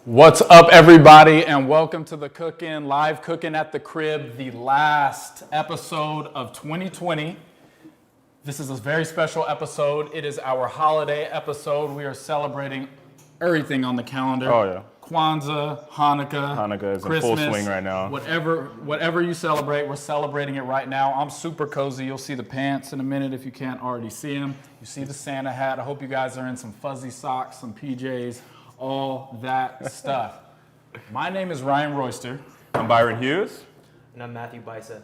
What's up, everybody, and welcome to the Cookin' Live Cooking at the Crib, the last episode of 2020. This is a very special episode. It is our holiday episode. We are celebrating everything on the calendar. Oh, yeah. Kwanzaa, Hanukkah, Hanukkah is Christmas, in full swing right now. Whatever you celebrate, we're celebrating it right now. I'm super cozy. You'll see the pants in a minute if you can't already see them. You see the Santa hat. I hope you guys are in some fuzzy socks, some PJs, all that stuff. My name is Ryan Royster. I'm Byron Hughes. And I'm Matthew Bicep.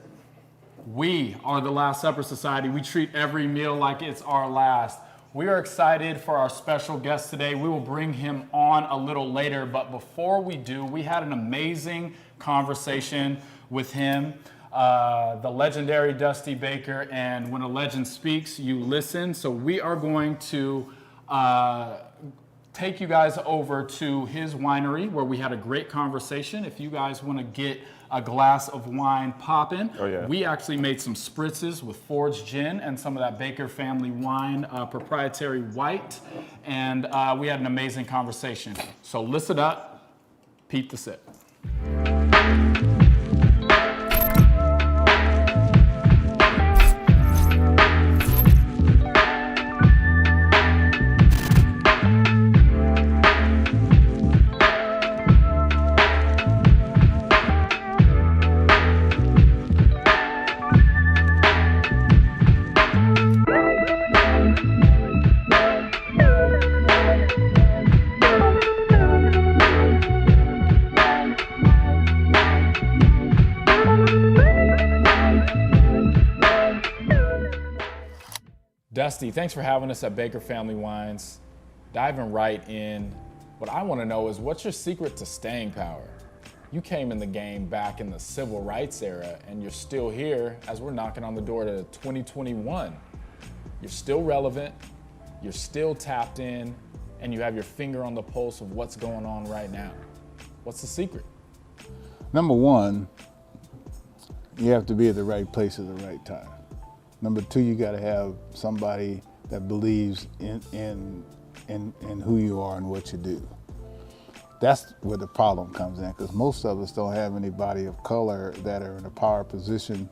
We are the Last Supper Society. We treat every meal like it's our last. We are excited for our special guest today. We will bring him on a little later, but before we do, we had an amazing conversation with him, the legendary Dusty Baker, and when a legend speaks, you listen. So we are going to take you guys over to his winery where we had a great conversation. If you guys want to get a glass of wine popping, we actually made some spritzes with forged gin and some of that Baker family wine, proprietary white, and we had an amazing conversation. So listen up, peep the sip. Dusty, thanks for having us at Baker Family Wines. Diving right in, what I want to know is what's your secret to staying power? You came in the game back in the civil rights era and you're still here as we're knocking on the door to 2021. You're still relevant, you're still tapped in, and you have your finger on the pulse of what's going on right now. What's the secret? Number one, you have to be at the right place at the right time. Number two, you got to have somebody that believes in who you are and what you do. That's where the problem comes in, because most of us don't have anybody of color that are in a power position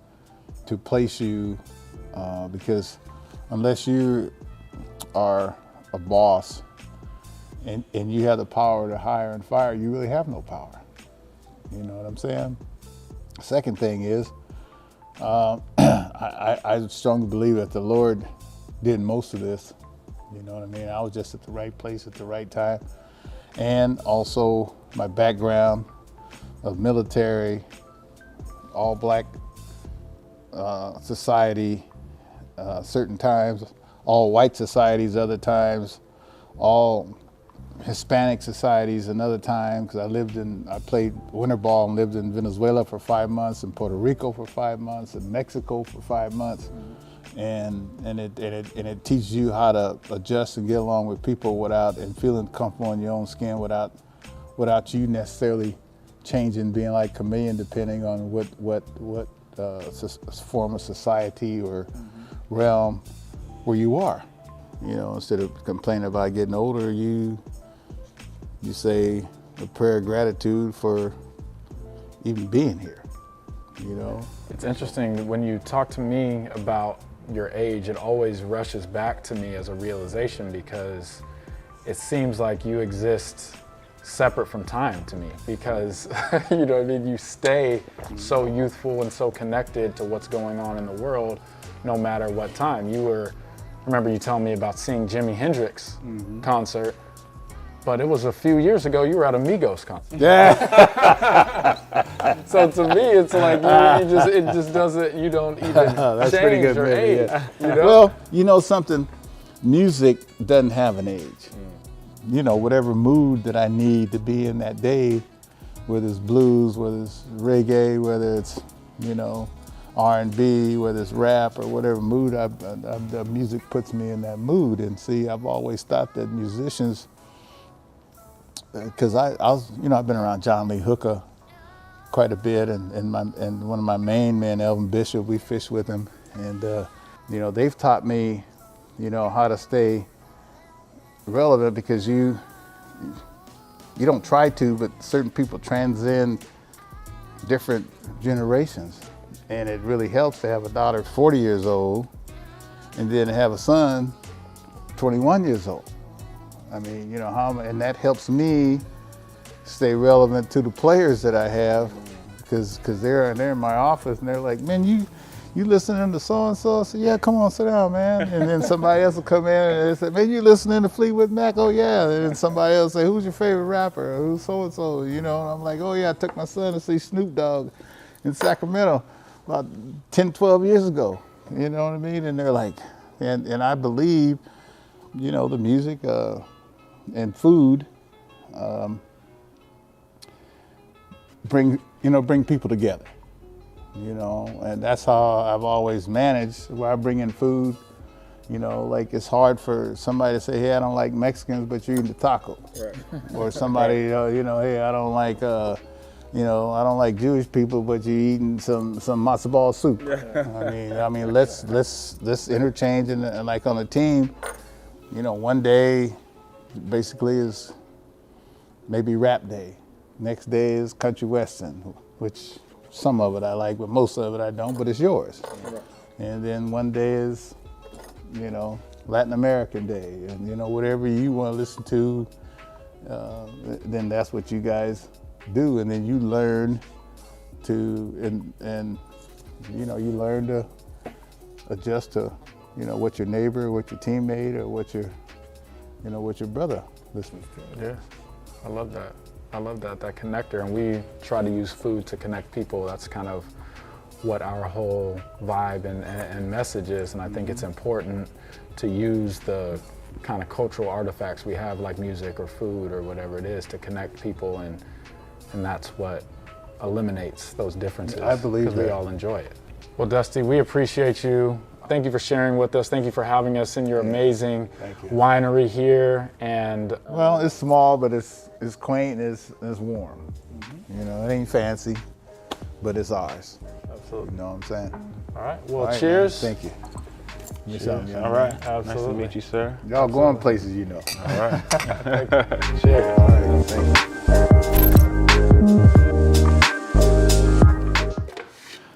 to place you, because unless you are a boss and you have the power to hire and fire, you really have no power. You know what I'm saying? Second thing is, I strongly believe that the Lord did most of this. You know what I mean? I was just at the right place at the right time. And also my background of military, all black society, certain times, all white societies other times, all Hispanic societies another time, because I played winter ball and lived in Venezuela for 5 months, in Puerto Rico for 5 months, in Mexico for 5 months, and it teaches you how to adjust and get along with people and feeling comfortable in your own skin without you necessarily changing, being like a chameleon, depending on what form of society or realm where you are. You know, instead of complaining about getting older, you say a prayer of gratitude for even being here, you know? It's interesting, when you talk to me about your age, it always rushes back to me as a realization, because it seems like you exist separate from time to me, because you know what I mean, you stay so youthful and so connected to what's going on in the world no matter what time. I remember you telling me about seeing Jimi Hendrix concert, but it was a few years ago. You were at a Migos concert. Yeah. So to me, it's like it just doesn't. You don't even That's change pretty good, your maybe, age. yeah. You know? Well, you know something, music doesn't have an age. You know, whatever mood that I need to be in that day, whether it's blues, whether it's reggae, whether it's, you know, R&B, whether it's rap or whatever mood, the music puts me in that mood. And see, I've always thought that musicians, because I've been around John Lee Hooker quite a bit, and one of my main men, Elvin Bishop, we fished with him, and they've taught me, how to stay relevant, because you don't try to, but certain people transcend different generations. And it really helps to have a daughter 40 years old and then have a son 21 years old. I mean, you know, and that helps me stay relevant to the players that I have, because they're in my office and they're like, man, you listening to so-and-so? I said, yeah, come on, sit down, man. And then somebody else will come in and they say, man, you listening to Fleetwood Mac? Oh, yeah. And then somebody else say, who's your favorite rapper? Who's so-and-so? You know, and I'm like, oh, yeah, I took my son to see Snoop Dogg in Sacramento about 10, 12 years ago. You know what I mean? And they're like, and I believe, you know, the music and food bring people together. You know, and that's how I've always managed, where I bring in food. You know, like it's hard for somebody to say, hey, I don't like Mexicans, but you're eating the taco. Right. Or somebody, you know, hey, I don't like, you know, I don't like Jewish people, but you're eating some matzo ball soup. I mean, let's interchange, and like on a team, you know, one day basically is maybe rap day. Next day is country western, which some of it I like, but most of it I don't, but it's yours. Right. And then one day is, you know, Latin American Day, and you know, whatever you want to listen to, then that's what you guys do, and then you learn to, and you know, you learn to adjust to, you know, what your neighbor, what your teammate, or what your brother listens to. Yeah, I love that. I love that connector, and we try to use food to connect people. That's kind of what our whole vibe and message is, and I think it's important to use the kind of cultural artifacts we have, like music or food or whatever it is, to connect people, and that's what eliminates those differences. I believe that. Because we all enjoy it. Well, Dusty, we appreciate you. Thank you for sharing with us. Thank you for having us in your amazing winery here. And well, it's small, but it's quaint, it's warm. Mm-hmm. You know, it ain't fancy, but it's ours. Absolutely. You know what I'm saying? All right. Well, all right, cheers. Man. Thank you. Cheers. All right. Nice Absolutely. to meet you, sir. Y'all going places, you know. All right. Cheers. All right. Thank you.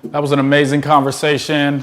That was an amazing conversation.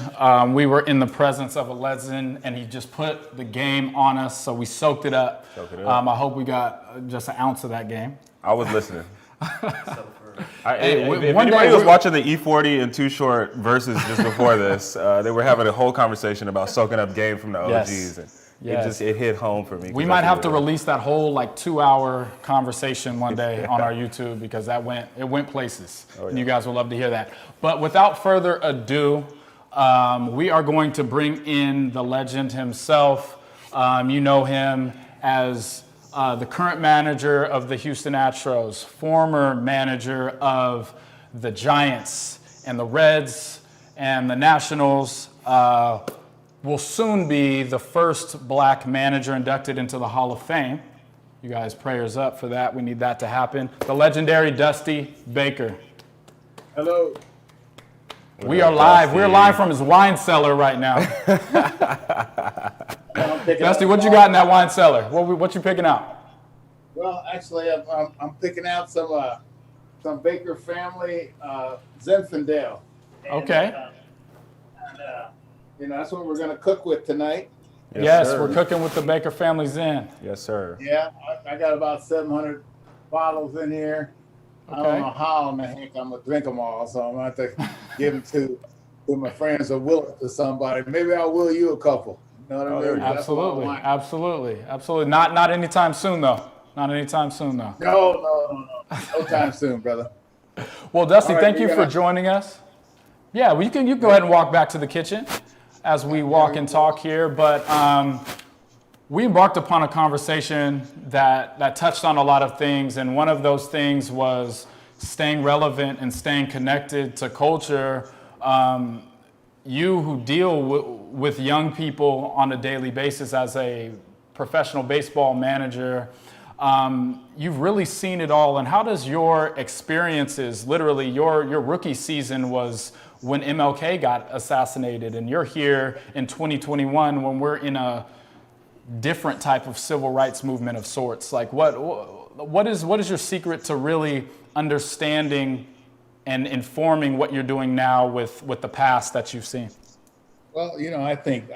We were in the presence of a legend, and he just put the game on us, so we soaked it up. I hope we got just an ounce of that game. I was listening. If anybody was watching the E40 and Too Short versus just before this, they were having a whole conversation about soaking up game from the OGs. Yes. And it hit home for me. We might have to release that whole 2-hour conversation one day on our YouTube, because it went places. Oh, yeah. And you guys will love to hear that. But without further ado, we are going to bring in the legend himself. You know him as the current manager of the Houston Astros, former manager of the Giants and the Reds and the Nationals, will soon be the first black manager inducted into the Hall of Fame. You guys, prayers up for that. We need that to happen. The legendary Dusty Baker. Hello. We are live. We're live from his wine cellar right now. Dusty, what you got in that wine cellar? What you picking out? Well, actually, I'm picking out some Baker family Zinfandel. Okay. You know, that's what we're going to cook with tonight. Yes, we're cooking with the Baker family Zen. Yes, sir. Yeah, I got about 700 bottles in here. Okay. I don't know how in the heck I'm going to drink them all, so I'm going to have to give them to my friends or will it to somebody. Maybe I'll will you a couple. You know what I mean? Absolutely. Not anytime soon, though. No time soon, brother. Well, Dusty, thank you for joining us. Yeah, well, you can go ahead and walk back to the kitchen as we walk and talk here, but we embarked upon a conversation that touched on a lot of things, and one of those things was staying relevant and staying connected to culture. You who deal with young people on a daily basis as a professional baseball manager, you've really seen it all. And how does your experiences, literally your rookie season was when MLK got assassinated, and you're here in 2021 when we're in a different type of civil rights movement of sorts. Like what is your secret to really understanding and informing what you're doing now with the past that you've seen? Well, I think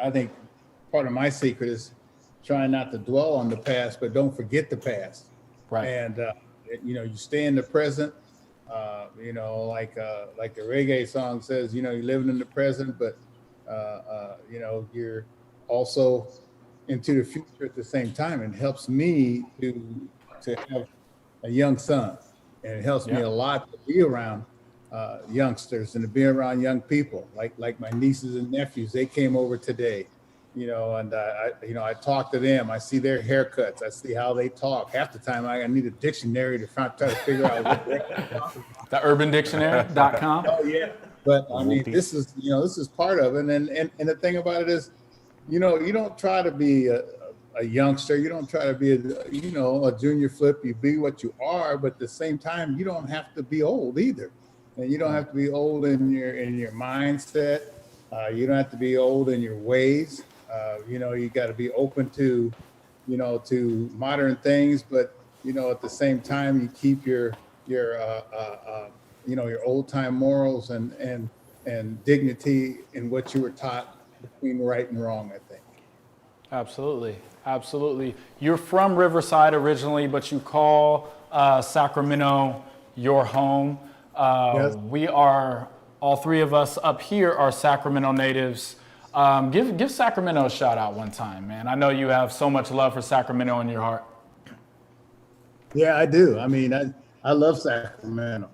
part of my secret is trying not to dwell on the past, but don't forget the past. Right. And you stay in the present. Like the reggae song says, you're living in the present, but you're also into the future at the same time. It helps me to have a young son, and it helps me a lot to be around youngsters and to be around young people like my nieces and nephews. They came over today, and I talk to them. I see their haircuts. I see how they talk. Half the time I need a dictionary to try to figure out what they're talking about. The urbandictionary.com. Oh yeah. But I mean, this is part of it. And the thing about it is, you don't try to be a youngster. You don't try to be a junior flip. You be what you are, but at the same time, you don't have to be old either. And you don't have to be old in your mindset. You don't have to be old in your ways. You got to be open to modern things, but at the same time, you keep your old time morals and dignity in what you were taught between right and wrong, I think. Absolutely. You're from Riverside originally, but you call Sacramento your home. Yes. We are, all three of us up here are Sacramento natives. Give Sacramento a shout out one time, man. I know you have so much love for Sacramento in your heart. Yeah, I do. I mean, I love Sacramento.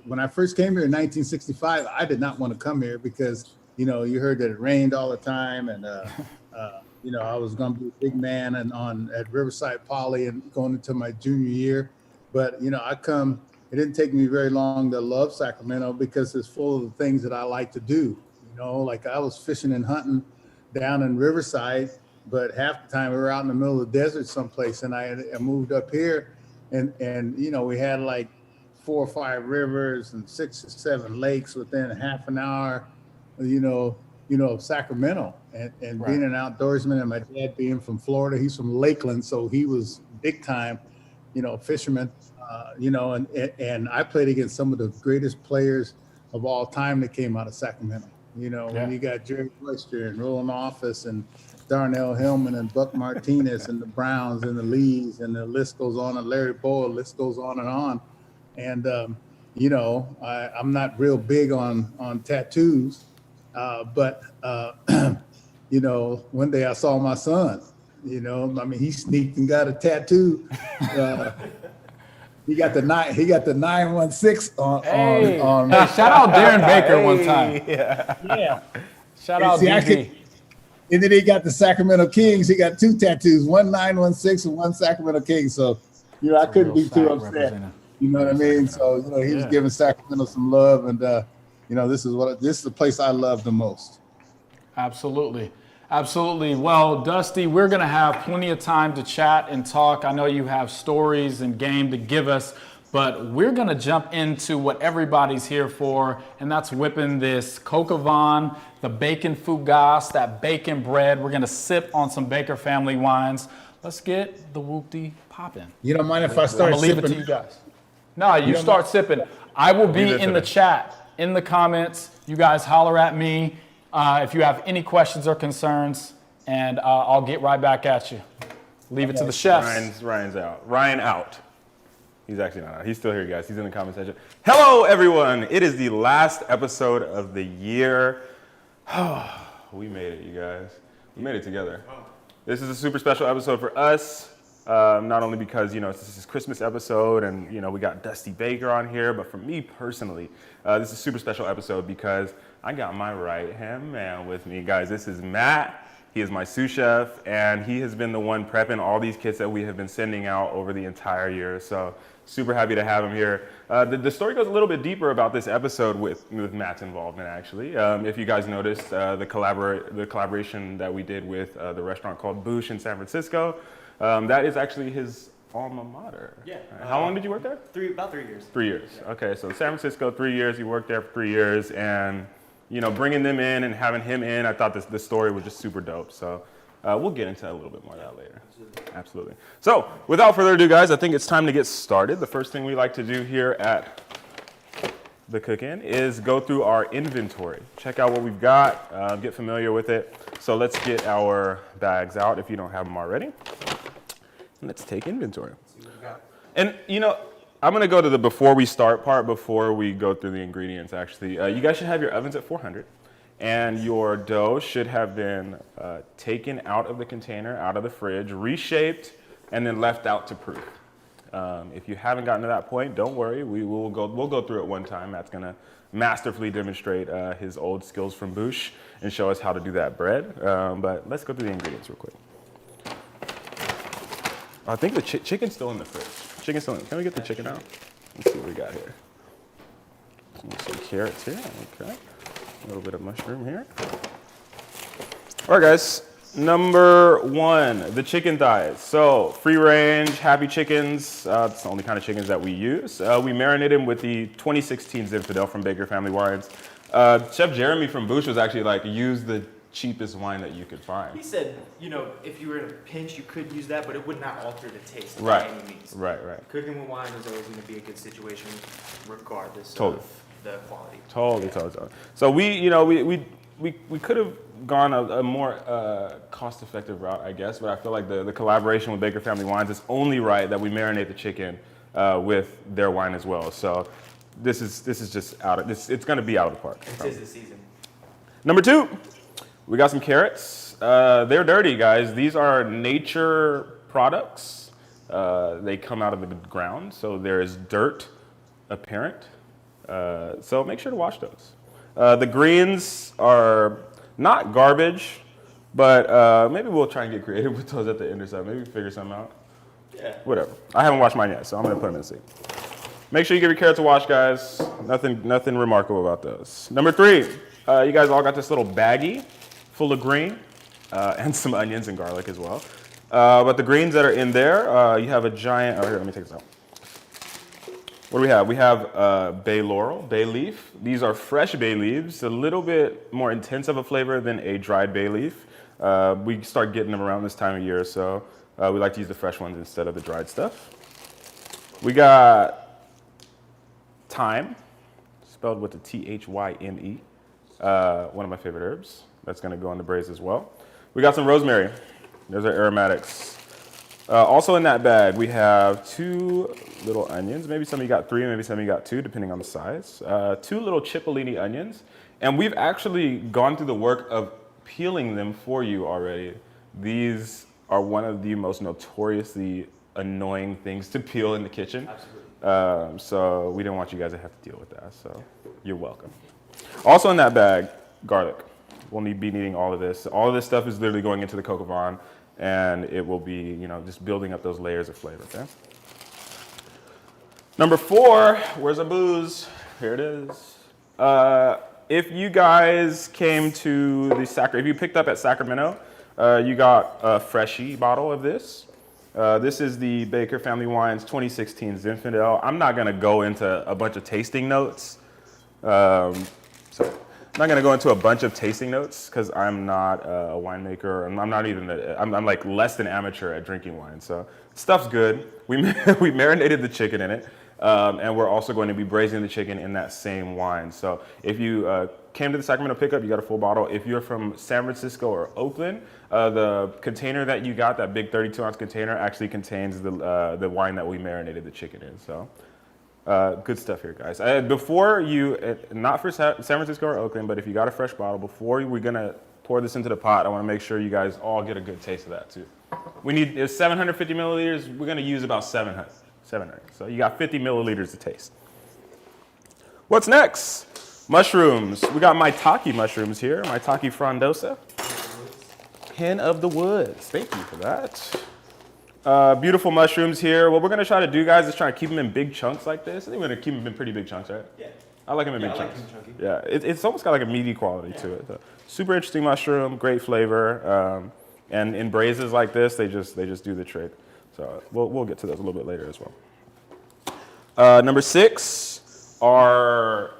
When I first came here in 1965, I did not want to come here because, you heard that it rained all the time. And, I was going to be a big man at Riverside Poly and going into my junior year. But, it didn't take me very long to love Sacramento because it's full of the things that I like to do. Like I was fishing and hunting down in Riverside, but half the time we were out in the middle of the desert someplace. And I moved up here and we had like 4 or 5 rivers and 6 or 7 lakes within half an hour, of Sacramento and right. Being an outdoorsman, and my dad being from Florida, he's from Lakeland. So he was big time, fisherman, and I played against some of the greatest players of all time that came out of Sacramento. When you got Jerry Oyster and Roland Office and Darnell Hillman and Buck Martinez and the Browns and the Lees, and the list goes on, and Larry Boyle, the list goes on and on. And, I'm not real big on tattoos, but one day I saw my son, he sneaked and got a tattoo. He got the 916 on. Hey, shout out Darren Baker one time. Yeah. Shout out DB. And then he got the Sacramento Kings. He got 2 tattoos, one 916 and one Sacramento Kings. So, I couldn't be too upset. You know what I mean? So, he was giving Sacramento some love, and this is the place I love the most. Absolutely. Well, Dusty, we're going to have plenty of time to chat and talk. I know you have stories and game to give us, but we're going to jump into what everybody's here for, and that's whipping this coq au vin, the bacon fougasse, that bacon bread. We're going to sip on some Baker family wines. Let's get the whoopty popping. You don't mind if I start I'm going to leave it to you guys. No, you start sipping. I will be in the chat, in the comments. You guys holler at me if you have any questions or concerns, and I'll get right back at you. Leave it to the chefs. Ryan's out. Ryan out. He's actually not out. He's still here, guys. He's in the comment section. Hello, everyone. It is the last episode of the year. We made it, you guys. We made it together. This is a super special episode for us. Not only because, this is Christmas episode and, we got Dusty Baker on here, but for me personally, this is a super special episode because I got my right-hand man with me, guys. This is Matt. He is my sous chef, and he has been the one prepping all these kits that we have been sending out over the entire year. So super happy to have him here. The story goes a little bit deeper about this episode with Matt's involvement, actually. If you guys noticed the collaboration that we did with the restaurant called Boosh in San Francisco, that is actually his alma mater. Yeah. How long did you work there? About 3 years. 3 years. Yeah. Okay, so San Francisco, 3 years. You worked there for 3 years, and bringing them in and having him in, I thought the story was just super dope. So We'll get into a little bit more of that later. Absolutely. So without further ado, guys, I think it's time to get started. The first thing we like to do here at the Cook-In is go through our inventory. Check out what we've got, get familiar with it. So let's get our bags out if you don't have them already. Let's take inventory. And you know, I'm gonna go to the before we start part before we go through the ingredients actually. You guys should have your ovens at 400 and your dough should have been taken out of the container, out of the fridge, reshaped, and then left out to proof. If you haven't gotten to that point, don't worry. We'll go through it one time. Matt's gonna masterfully demonstrate his old skills from Boosh and show us how to do that bread. But let's go through the ingredients real quick. I think the chicken's still in the fridge. Chicken's still in. Can we get the chicken out? Let's see what we got here. Some carrots here. Okay. A little bit of mushroom here. All right, guys. Number 1, the chicken thighs. So free range, happy chickens. It's the only kind of chickens that we use. We marinate them with the 2016 Zinfandel from Baker Family Wines. Chef Jeremy from Boosh was actually like, use the cheapest wine that you could find. He said, you know, if you were in a pinch, you could use that, but it would not alter the taste Right. by any means. Right. Cooking with wine is always going to be a good situation, regardless Totally. of the quality. Totally. So we could have gone a more cost-effective route, I guess, but I feel like the collaboration with Baker Family Wines is only right that we marinate the chicken with their wine as well. So this is just it's going to be out of the park. It is the season. Number 2, we got some carrots. They're dirty, guys. These are nature products. They come out of the ground, so there is dirt apparent. So make sure to wash those. The greens are not garbage, but maybe we'll try and get creative with those at the end or something. Maybe figure something out. Yeah. Whatever. I haven't washed mine yet, so I'm gonna put them in the sink. Make sure you give your carrots a wash, guys. Nothing remarkable about those. Number 3, you guys all got this little baggie full of green and some onions and garlic as well. But the greens that are in there, you have a giant. Oh, here, let me take this out. What do we have? We have bay laurel, bay leaf. These are fresh bay leaves, a little bit more intense of a flavor than a dried bay leaf. We start getting them around this time of year, so we like to use the fresh ones instead of the dried stuff. We got thyme, spelled with the T-H-Y-M-E, one of my favorite herbs. That's gonna go on the braise as well. We got some rosemary. Those are aromatics. Also in that bag, we have 2 little onions. Maybe some of you got 3, maybe some of you got 2, depending on the size. 2 little Cipollini onions. And we've actually gone through the work of peeling them for you already. These are one of the most notoriously annoying things to peel in the kitchen. Absolutely. So we didn't want you guys to have to deal with that, so you're welcome. Also in that bag, garlic. We'll be needing all of this. All of this stuff is literally going into the coq au vin, and it will be, you know, just building up those layers of flavor, okay? Number 4, where's our booze? Here it is. If you guys came to if you picked up at Sacramento, you got a freshie bottle of this. This is the Baker Family Wines 2016 Zinfandel. I'm not gonna go into a bunch of tasting notes. I'm not gonna go into a bunch of tasting notes because I'm not a winemaker. I'm not even. I'm like less than amateur at drinking wine. So stuff's good. We marinated the chicken in it, and we're also going to be braising the chicken in that same wine. So if you came to the Sacramento pickup, you got a full bottle. If you're from San Francisco or Oakland, the container that you got, that big 32-ounce container, actually contains the wine that we marinated the chicken in. So. Good stuff here, guys. Before you, not for San Francisco or Oakland, but if you got a fresh bottle, before we're gonna pour this into the pot, I wanna make sure you guys all get a good taste of that too. We need 750 milliliters, we're gonna use about 700. So you got 50 milliliters to taste. What's next? Mushrooms. We got maitake mushrooms here, maitake frondosa. Hen of the woods, thank you for that. Beautiful mushrooms here. What we're gonna try to do, guys, is try to keep them in big chunks like this. I think we're gonna keep them in pretty big chunks, right? Yeah. I like them in big I like chunks. them chunky. Yeah, it's almost got like a meaty quality to it. So, super interesting mushroom, great flavor, and in braises like this, they just do the trick. So we'll get to those a little bit later as well. Number 6 are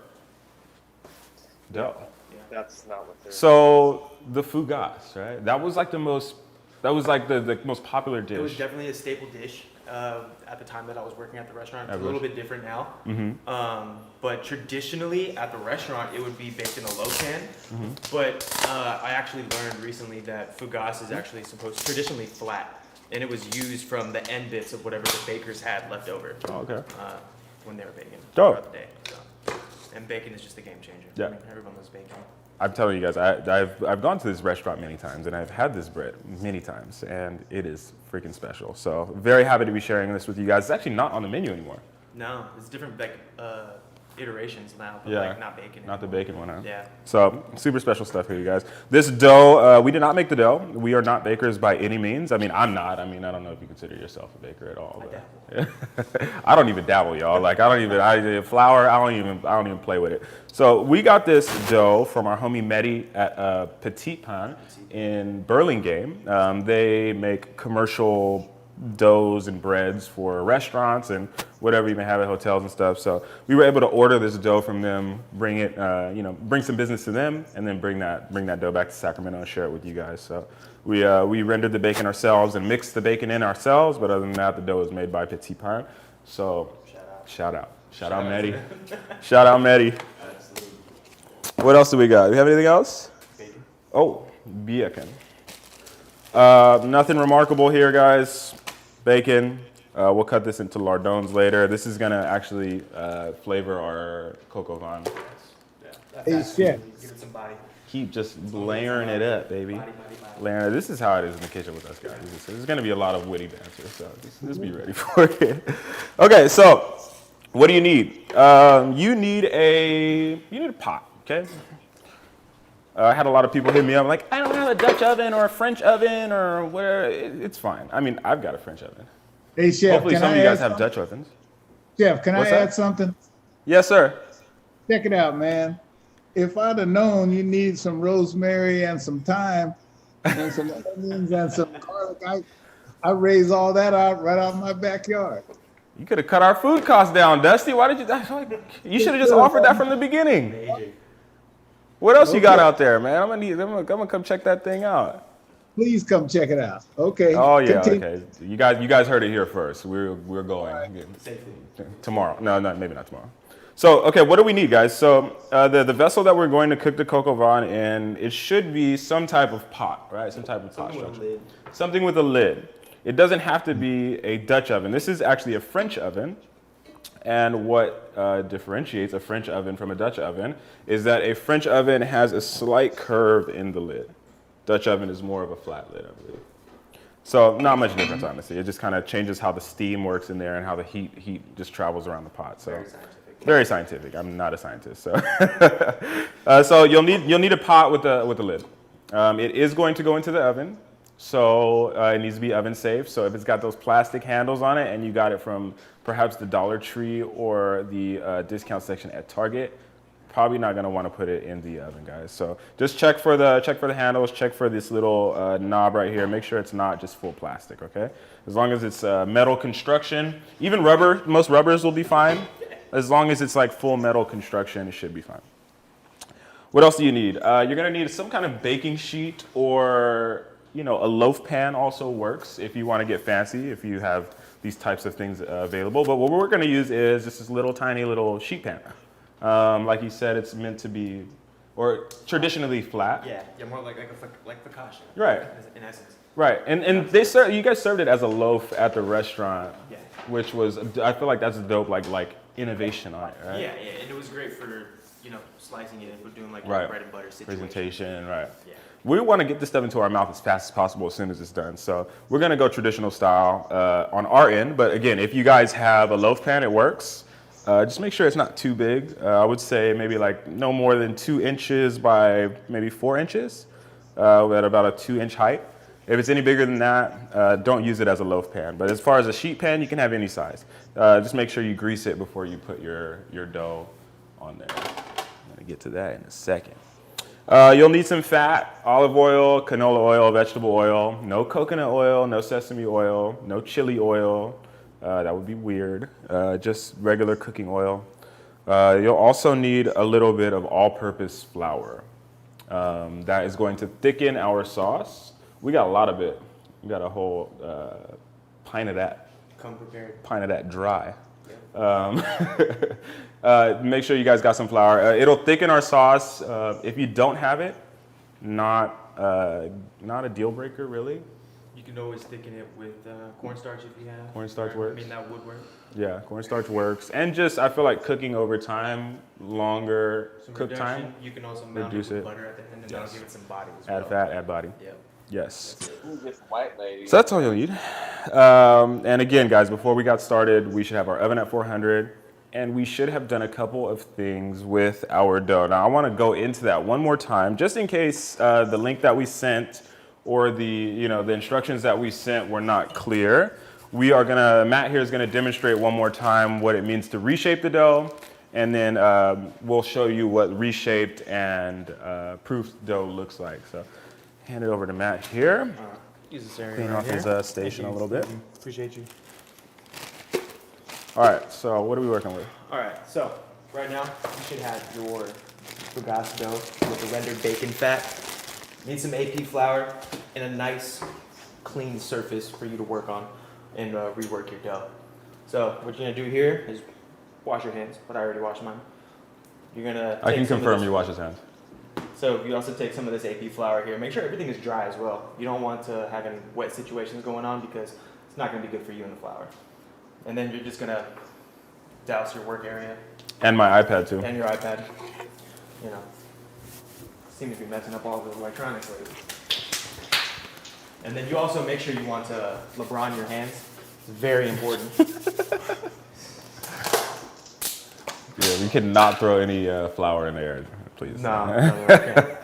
dough. Yeah, that's not what they're. So the fougasse, right? That was like the most That was like the most popular dish. It was definitely a staple dish at the time that I was working at the restaurant. It's a little bit different now. But traditionally at the restaurant, it would be baked in a loaf pan. But I actually learned recently that fougasse is actually traditionally flat. And it was used from the end bits of whatever the bakers had left over when they were baking throughout the day. So. And bacon is just a game changer. Yeah. I mean, everyone loves bacon. I'm telling you guys, I've gone to this restaurant many times, and I've had this bread many times, and it is freaking special. So very happy to be sharing this with you guys. It's actually not on the menu anymore. No, it's different iterations now, but like not bacon. Not the bacon one, huh? Yeah. So super special stuff here, you guys. This dough, we did not make the dough. We are not bakers by any means. I mean, I'm not. I mean, I don't know if you consider yourself a baker at all. I don't even dabble, y'all. Like flour. I don't even play with it. So we got this dough from our homie Mehdi at Petit Pain in Burlingame. They make commercial doughs and breads for restaurants and whatever you may have at hotels and stuff. So we were able to order this dough from them, bring it, bring some business to them, and then bring that dough back to Sacramento and share it with you guys. So we rendered the bacon ourselves and mixed the bacon in ourselves. But other than that, the dough is made by Petit Pain. So shout out Mehdi. Shout out Mehdi. What else do we got? Do we have anything else? Bacon. Oh, bacon. Nothing remarkable here, guys. Bacon. We'll cut this into lardons later. This is gonna actually flavor our coq au vin. Hey, chef. Give it some body. Keep just layering it up, baby. Layering it. This is how it is in the kitchen with us guys. There's gonna be a lot of witty banter, so just be ready for it. Okay, so what do you need? You need a pot. Okay. I had a lot of people hit me up like, I don't have a Dutch oven or a French oven or whatever. It's fine. I mean, I've got a French oven. Hey, chef. Hopefully some of you guys have Dutch ovens. Chef, can What's I that? add something? Yes, sir. Check it out, man. If I'd have known you need some rosemary and some thyme and some onions and some garlic, I raise all that out right out of my backyard. You could have cut our food costs down, Dusty. Why did you? You should have just offered that from the beginning. What else you got out there, man? I'm gonna come check that thing out. Please come check it out. Okay. Oh yeah, Continue. okay. You guys heard it here first. We're going tomorrow. No, maybe not tomorrow. So okay, what do we need, guys? So the vessel that we're going to cook the coq au vin in, it should be some type of pot, right? Some type of pot structure. Something with a lid. It doesn't have to be a Dutch oven. This is actually a French oven. And what differentiates a French oven from a Dutch oven is that a French oven has a slight curve in the lid. Dutch oven is more of a flat lid, I believe. So not much difference, honestly. It just kind of changes how the steam works in there and how the heat just travels around the pot. So very scientific. I'm not a scientist, so so you'll need a pot with a lid. It is going to go into the oven. So it needs to be oven safe. So if it's got those plastic handles on it and you got it from perhaps the Dollar Tree or the discount section at Target, probably not going to want to put it in the oven, guys. So just check for the handles, check for this little knob right here. Make sure it's not just full plastic, okay? As long as it's metal construction, even rubber, most rubbers will be fine. As long as it's like full metal construction, it should be fine. What else do you need? You're going to need some kind of baking sheet or a loaf pan also works if you want to get fancy, if you have these types of things available. But what we're going to use is just this tiny little sheet pan. Like you said, it's meant to be, or traditionally flat. Yeah, more like fougasse. Right. In essence. Right, and you guys served it as a loaf at the restaurant, which was, I feel like that's a dope like innovation on it, right? Yeah, and it was great for slicing it if we're doing like a bread and butter situation. Presentation, right. Yeah. We want to get this stuff into our mouth as fast as possible as soon as it's done. So we're going to go traditional style on our end. But again, if you guys have a loaf pan, it works. Just make sure it's not too big. I would say maybe like no more than 2 inches by maybe 4 inches at about a 2-inch height. If it's any bigger than that, don't use it as a loaf pan. But as far as a sheet pan, you can have any size. Just make sure you grease it before you put your dough on there. I'm going to get to that in a second. You'll need some fat, olive oil, canola oil, vegetable oil, no coconut oil, no sesame oil, no chili oil. That would be weird. Just regular cooking oil. You'll also need a little bit of all-purpose flour. That is going to thicken our sauce. We got a lot of it. We got a whole pint of that. Come prepared. Pint of that dry. Yeah. Make sure you guys got some flour. It'll thicken our sauce. If you don't have it, not a deal breaker really. You can always thicken it with cornstarch if you have. Cornstarch I works. mean, that would work. Yeah, cornstarch works. And just, I feel like cooking over time, longer Some cook reduction, time. you can also mount reduce it with it. butter at the end, and Yes. that'll give it some body as well. Add fat, add body. Yep. Yes. Ooh, get some white lady. So that's all you'll need. And again, guys, before we got started, we should have our oven at 400, and we should have done a couple of things with our dough. Now, I want to go into that one more time, just in case the link that we sent or the instructions that we sent were not clear. Matt here is gonna demonstrate one more time what it means to reshape the dough, and then we'll show you what reshaped and proof dough looks like. So hand it over to Matt here. Use this area Clean right off his here. station a Thank little bit. you. Appreciate you. All right, so what are we working with? All right, so right now you should have your fougasse dough with the rendered bacon fat. Need some AP flour and a nice clean surface for you to work on and rework your dough. So what you're gonna do here is wash your hands, but I already washed mine. You're gonna I take can some of confirm this- you wash his hands. So you also take some of this AP flour here. Make sure everything is dry as well. You don't want to have any wet situations going on because it's not gonna be good for you in the flour. And then you're just gonna douse your work area And my iPad too. and your iPad. You know, seem to be messing up all the electronics lately. And then you also make sure you want to LeBron your hands. It's very important. Yeah, we cannot throw any flour in there, please. no, okay.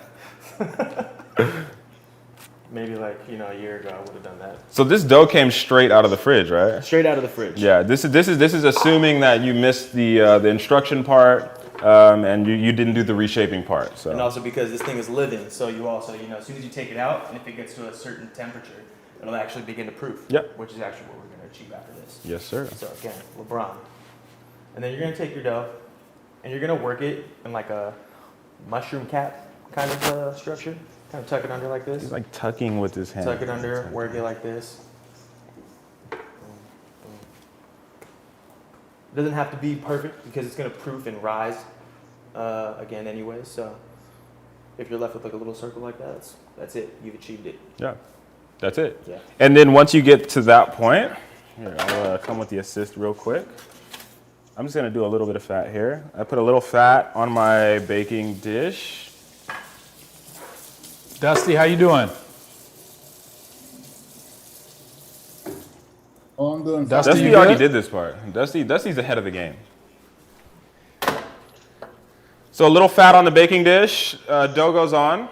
Maybe like, a year ago I would have done that. So this dough came straight out of the fridge, right? Straight out of the fridge. Yeah, this is assuming that you missed the instruction part and you didn't do the reshaping part. So And also because this thing is living, so you also, as soon as you take it out, and if it gets to a certain temperature, it'll actually begin to proof. Yep. Which is actually what we're going to achieve after this. yes, sir. So again, LeBron. And then you're going to take your dough, and you're going to work it in like a mushroom cap kind of structure. Kind of tuck it under like this. He's like tucking with his hand. Tuck it under, work it like this. It doesn't have to be perfect because it's going to proof and rise again anyway. So if you're left with like a little circle like that, that's it. You've achieved it. Yeah, that's it. Yeah. And then once you get to that point, here, I'll come with the assist real quick. I'm just gonna do a little bit of fat here. I put a little fat on my baking dish. Dusty, how you doing? Oh, I'm doing Dusty, Dusty you already good? did this part. Dusty's ahead of the game. So a little fat on the baking dish, dough goes on.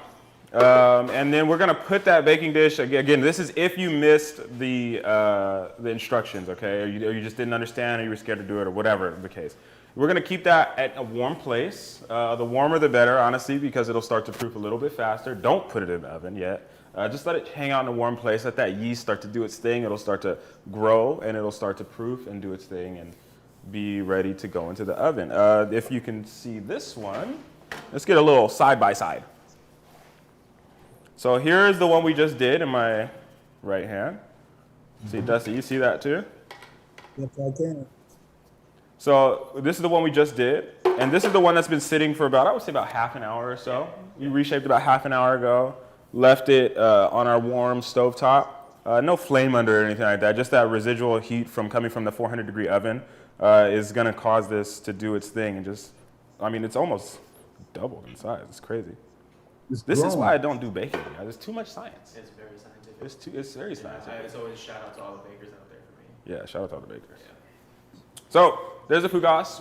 And then we're gonna put that baking dish, again, this is if you missed the instructions, okay? Or you just didn't understand or you were scared to do it or whatever the case. We're gonna keep that at a warm place. The warmer the better, honestly, because it'll start to proof a little bit faster. Don't put it in the oven yet. Just let it hang out in a warm place, let that yeast start to do its thing. It'll start to grow and it'll start to proof and do its thing and be ready to go into the oven. If you can see this one, let's get a little side by side. So here's the one we just did in my right hand. See, Dusty, you see that too? Yes, I can. So this is the one we just did. And this is the one that's been sitting for about, I would say about half an hour or so. We reshaped about half an hour ago. Left it on our warm stovetop. No flame under or anything like that. Just that residual heat from coming from the 400-degree oven is going to cause this to do its thing. And just, I mean, it's almost doubled in size. It's crazy. This is why I don't do baking, guys. It's too much science. It's very scientific. It's very scientific. It's always shout out to all the bakers out there for me. Yeah, shout out to all the bakers. So there's a fougasse.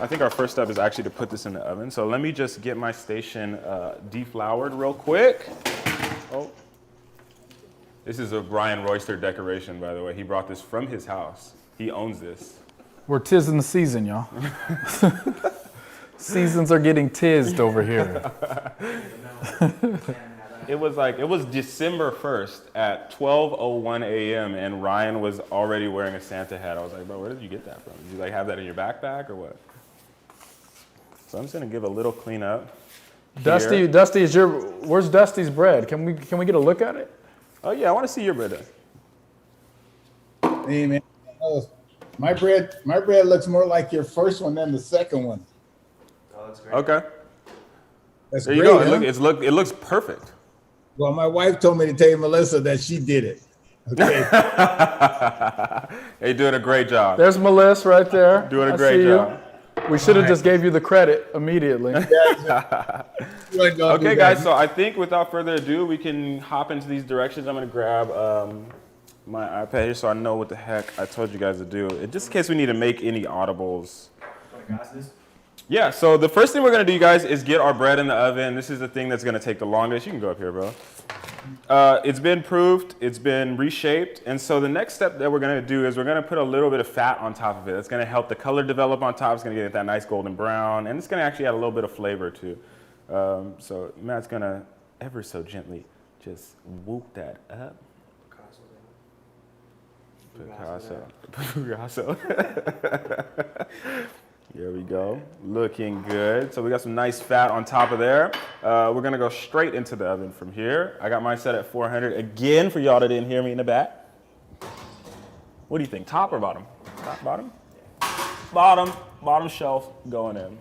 I think our first step is actually to put this in the oven. So let me just get my station defloured real quick. Oh, this is a Brian Royster decoration, by the way. He brought this from his house. He owns this. We're tizzing the season, y'all. Seasons are getting tizzed over here. It was December 1st at 12:01 a.m. and Ryan was already wearing a Santa hat. I was like, bro, where did you get that from? Did you like have that in your backpack or what? So I'm just gonna give a little cleanup. Dusty, where's Dusty's bread? Can we get a look at it? Oh yeah, I want to see your bread then. Hey, man. My bread looks more like your first one than the second one. Oh, that's great. Okay. That's There great, you go. huh? It looks perfect. Well, my wife told me to tell you, Melissa, that she did it. Okay. Hey, doing a great job. There's Melissa right there. Doing a I great see job. You. We should have just gave you the credit immediately. Okay, guys, so I think without further ado, we can hop into these directions. I'm going to grab my iPad here so I know what the heck I told you guys to do. Just in case we need to make any audibles. Yeah, so the first thing we're going to do, you guys, is get our bread in the oven. This is the thing that's going to take the longest. You can go up here, bro. It's been proofed, it's been reshaped, and so the next step that we're going to do is we're going to put a little bit of fat on top of it. That's going to help the color develop on top. It's going to get that nice golden brown, and it's going to actually add a little bit of flavor too. So Matt's going to ever so gently just whoop that up. Picasso. There we go. Looking good. So we got some nice fat on top of there. We're going to go straight into the oven from here. I got mine set at 400. Again, for y'all that didn't hear me in the back. What do you think? Top or bottom? Top, bottom? Bottom. Bottom shelf going in.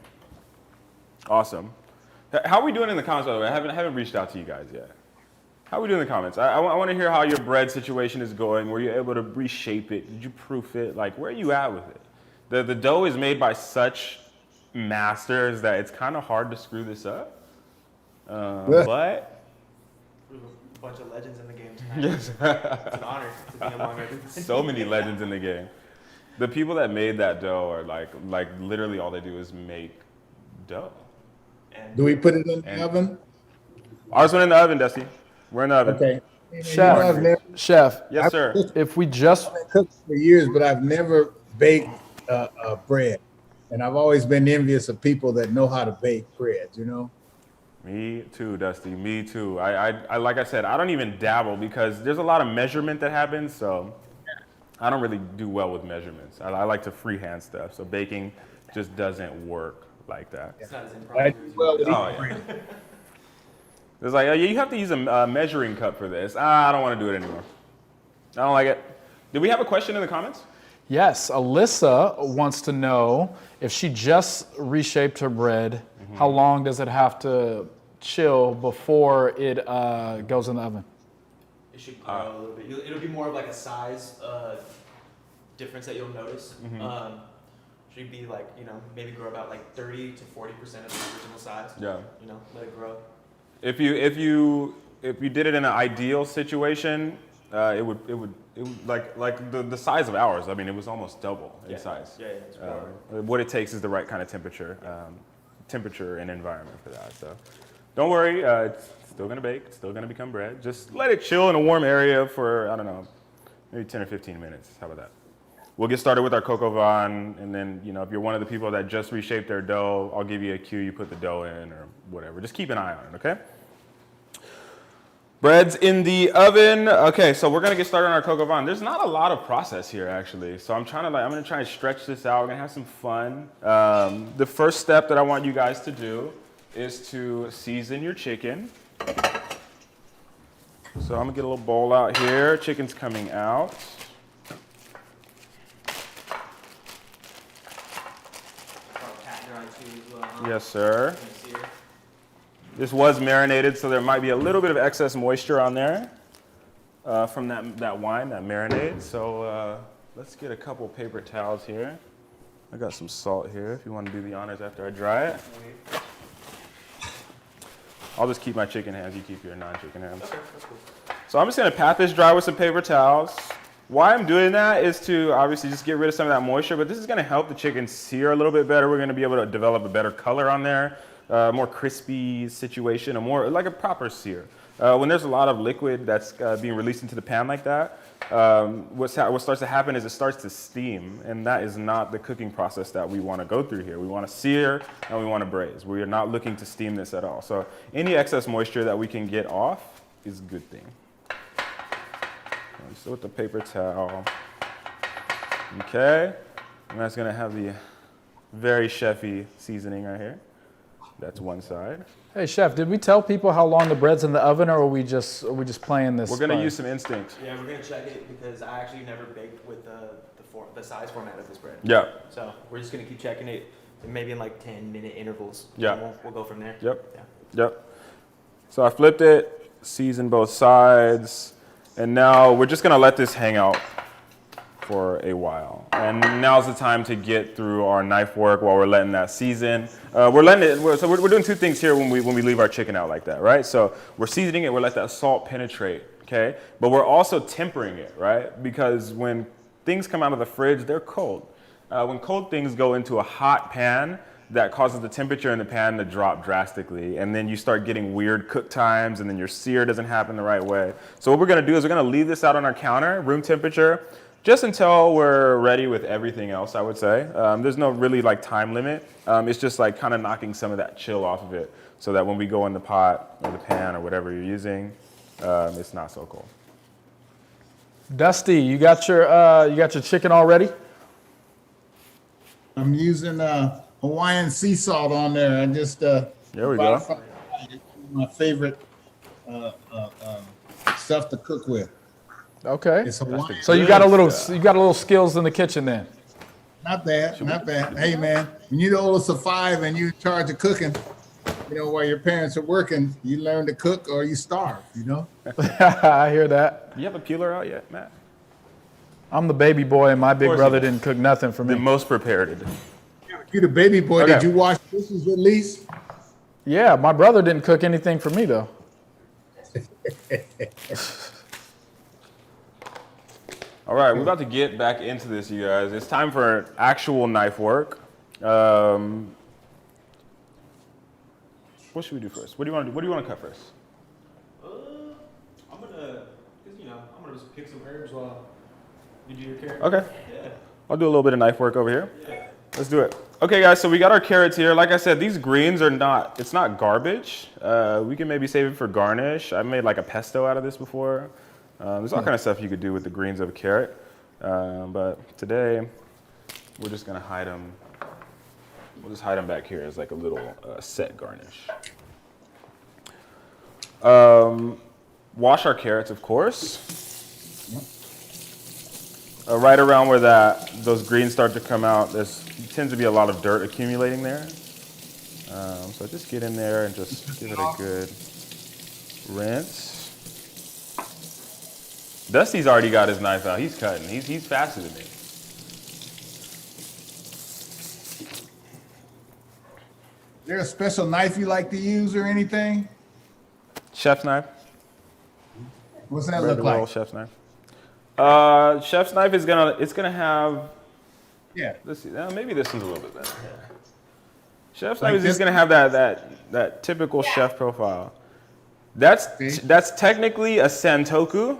Awesome. How are we doing in the comments, by the way? I haven't reached out to you guys yet. How are we doing in the comments? I want to hear how your bread situation is going. Were you able to reshape it? Did you proof it? Like, where are you at with it? The dough is made by such masters that it's kind of hard to screw this up. But There's a bunch of legends in the game tonight. yes. It's an honor to be among everybody. So many legends in the game. The people that made that dough are like literally all they do is make dough. Do we put it in the oven? Ours went in the oven, Dusty. We're in the oven. Okay. Chef, Yes, sir. if we just I've been cooking for years, but I've never baked bread. And I've always been envious of people that know how to bake bread, you know? Me too, Dusty. Me too. I like I said, I don't even dabble because there's a lot of measurement that happens. So I don't really do well with measurements. I like to freehand stuff. So baking just doesn't work like that. It's not as I impressive do as you well would with Oh, eating yeah. bread. It's like, you have to use a measuring cup for this. I don't want to do it anymore. I don't like it. Did we have a question in the comments? Yes, Alyssa wants to know if she just reshaped her bread, how long does it have to chill before it goes in the oven? It should grow a little bit. It'll be more of like a size difference that you'll notice. Should be like, maybe grow about like 30 to 40% of the original size. Yeah. Let it grow. If you did it in an ideal situation, it would like the size of ours. I mean, it was almost double in size. Yeah, it's What it takes is the right kind of temperature and environment for that. So don't worry, it's still gonna bake. It's still gonna become bread. Just let it chill in a warm area for, I don't know, maybe 10 or 15 minutes. How about that? We'll get started with our coq au vin, and then, if you're one of the people that just reshaped their dough, I'll give you a cue. You put the dough in or whatever. Just keep an eye on it, okay? Bread's in the oven. Okay, so we're gonna get started on our coq au vin. There's not a lot of process here, actually. So I'm gonna try and stretch this out. We're gonna have some fun. The first step that I want you guys to do is to season your chicken. So I'm gonna get a little bowl out here. Chicken's coming out. Yes, sir. This was marinated, so there might be a little bit of excess moisture on there from that wine, that marinade. So let's get a couple paper towels here. I got some salt here if you want to do the honors after I dry it. I'll just keep my chicken hands, you keep your non-chicken hands. Okay, that's cool. So I'm just gonna pat this dry with some paper towels. Why I'm doing that is to obviously just get rid of some of that moisture, but this is gonna help the chicken sear a little bit better. We're gonna be able to develop a better color on there, more crispy situation, a more like a proper sear. When there's a lot of liquid that's being released into the pan like that, what starts to happen is it starts to steam, and that is not the cooking process that we wanna go through here. We wanna sear and we wanna braise. We are not looking to steam this at all. So any excess moisture that we can get off is a good thing. So with the paper towel, okay, and that's gonna have the very chefy seasoning right here. That's one side. Hey, Chef, did we tell people how long the bread's in the oven, or are we just playing this? We're gonna use some instincts. Yeah, we're gonna check it because I actually never baked with the size format of this bread. Yeah. So we're just gonna keep checking it, maybe in like 10-minute intervals. Yeah. And we'll go from there. Yep. Yeah. Yep. So I flipped it, seasoned both sides, and now we're just gonna let this hang out for a while. And now's the time to get through our knife work while we're letting that season. We're doing two things here when we leave our chicken out like that, right? So we're seasoning it, we're letting that salt penetrate, okay? But we're also tempering it, right? Because when things come out of the fridge, they're cold. When cold things go into a hot pan, that causes the temperature in the pan to drop drastically. And then you start getting weird cook times, and then your sear doesn't happen the right way. So what we're gonna do is we're gonna leave this out on our counter, room temperature, just until we're ready with everything else, I would say. There's no really like time limit. It's just like kind of knocking some of that chill off of it so that when we go in the pot or the pan or whatever you're using, it's not so cold. Dusty, you got your chicken all ready? I'm using Hawaiian sea salt on there. I just There we go. my favorite stuff to cook with. Okay. It's Hawaiian. So you got a little skills in the kitchen then. Not bad, not bad. Hey man, when you're the oldest of 5 and you're in charge of cooking, while your parents are working, you learn to cook or you starve, I hear that. Do you have a peeler out yet, Matt? I'm the baby boy, and my big course brother you do. didn't cook nothing for The me. most prepared. You're the baby boy. Okay. Did you wash dishes at least? Yeah, my brother didn't cook anything for me though. All right, we're about to get back into this, you guys. It's time for actual knife work. What should we do first? What do you want to do? What do you want to cut first? I'm gonna just pick some herbs while you do your carrot. Okay. Yeah. I'll do a little bit of knife work over here. Let's do it. Okay, guys, so we got our carrots here. Like I said, these greens it's not garbage. We can maybe save it for garnish. I made like a pesto out of this before. There's all kind of stuff you could do with the greens of a carrot. But today, we're just gonna hide them. We'll just hide them back here as like a little set garnish. Wash our carrots, of course. Right around where those greens start to come out, there tends to be a lot of dirt accumulating there. So just get in there and just give it a good rinse. Dusty's already got his knife out. He's cutting. He's faster than me. Is there a special knife you like to use or anything? Chef's knife. What's that look Regular like? old chef's knife. Chef's knife is gonna have. Yeah. Let's see. Maybe this one's a little bit better. Chef's Like knife is just this? gonna have that typical chef profile. That's technically a santoku,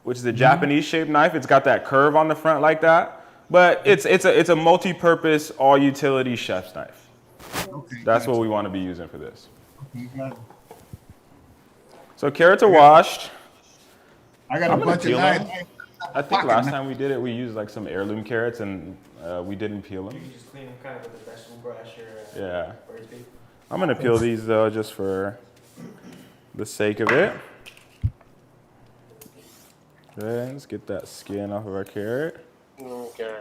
which is a Japanese shaped knife. It's got that curve on the front like that, but it's a multi-purpose, all utility chef's knife. Okay. That's what we want to be using for this. You got it. So carrots are washed. I got a I'm gonna bunch of peel them. knives. I think last time we did it, we used like some heirloom carrots and we didn't peel them. You can just clean them kind of with a vegetable brush or Yeah. bird's beak. I'm gonna peel these though, just for the sake of it. Okay, let's get that skin off of our carrot. Okay.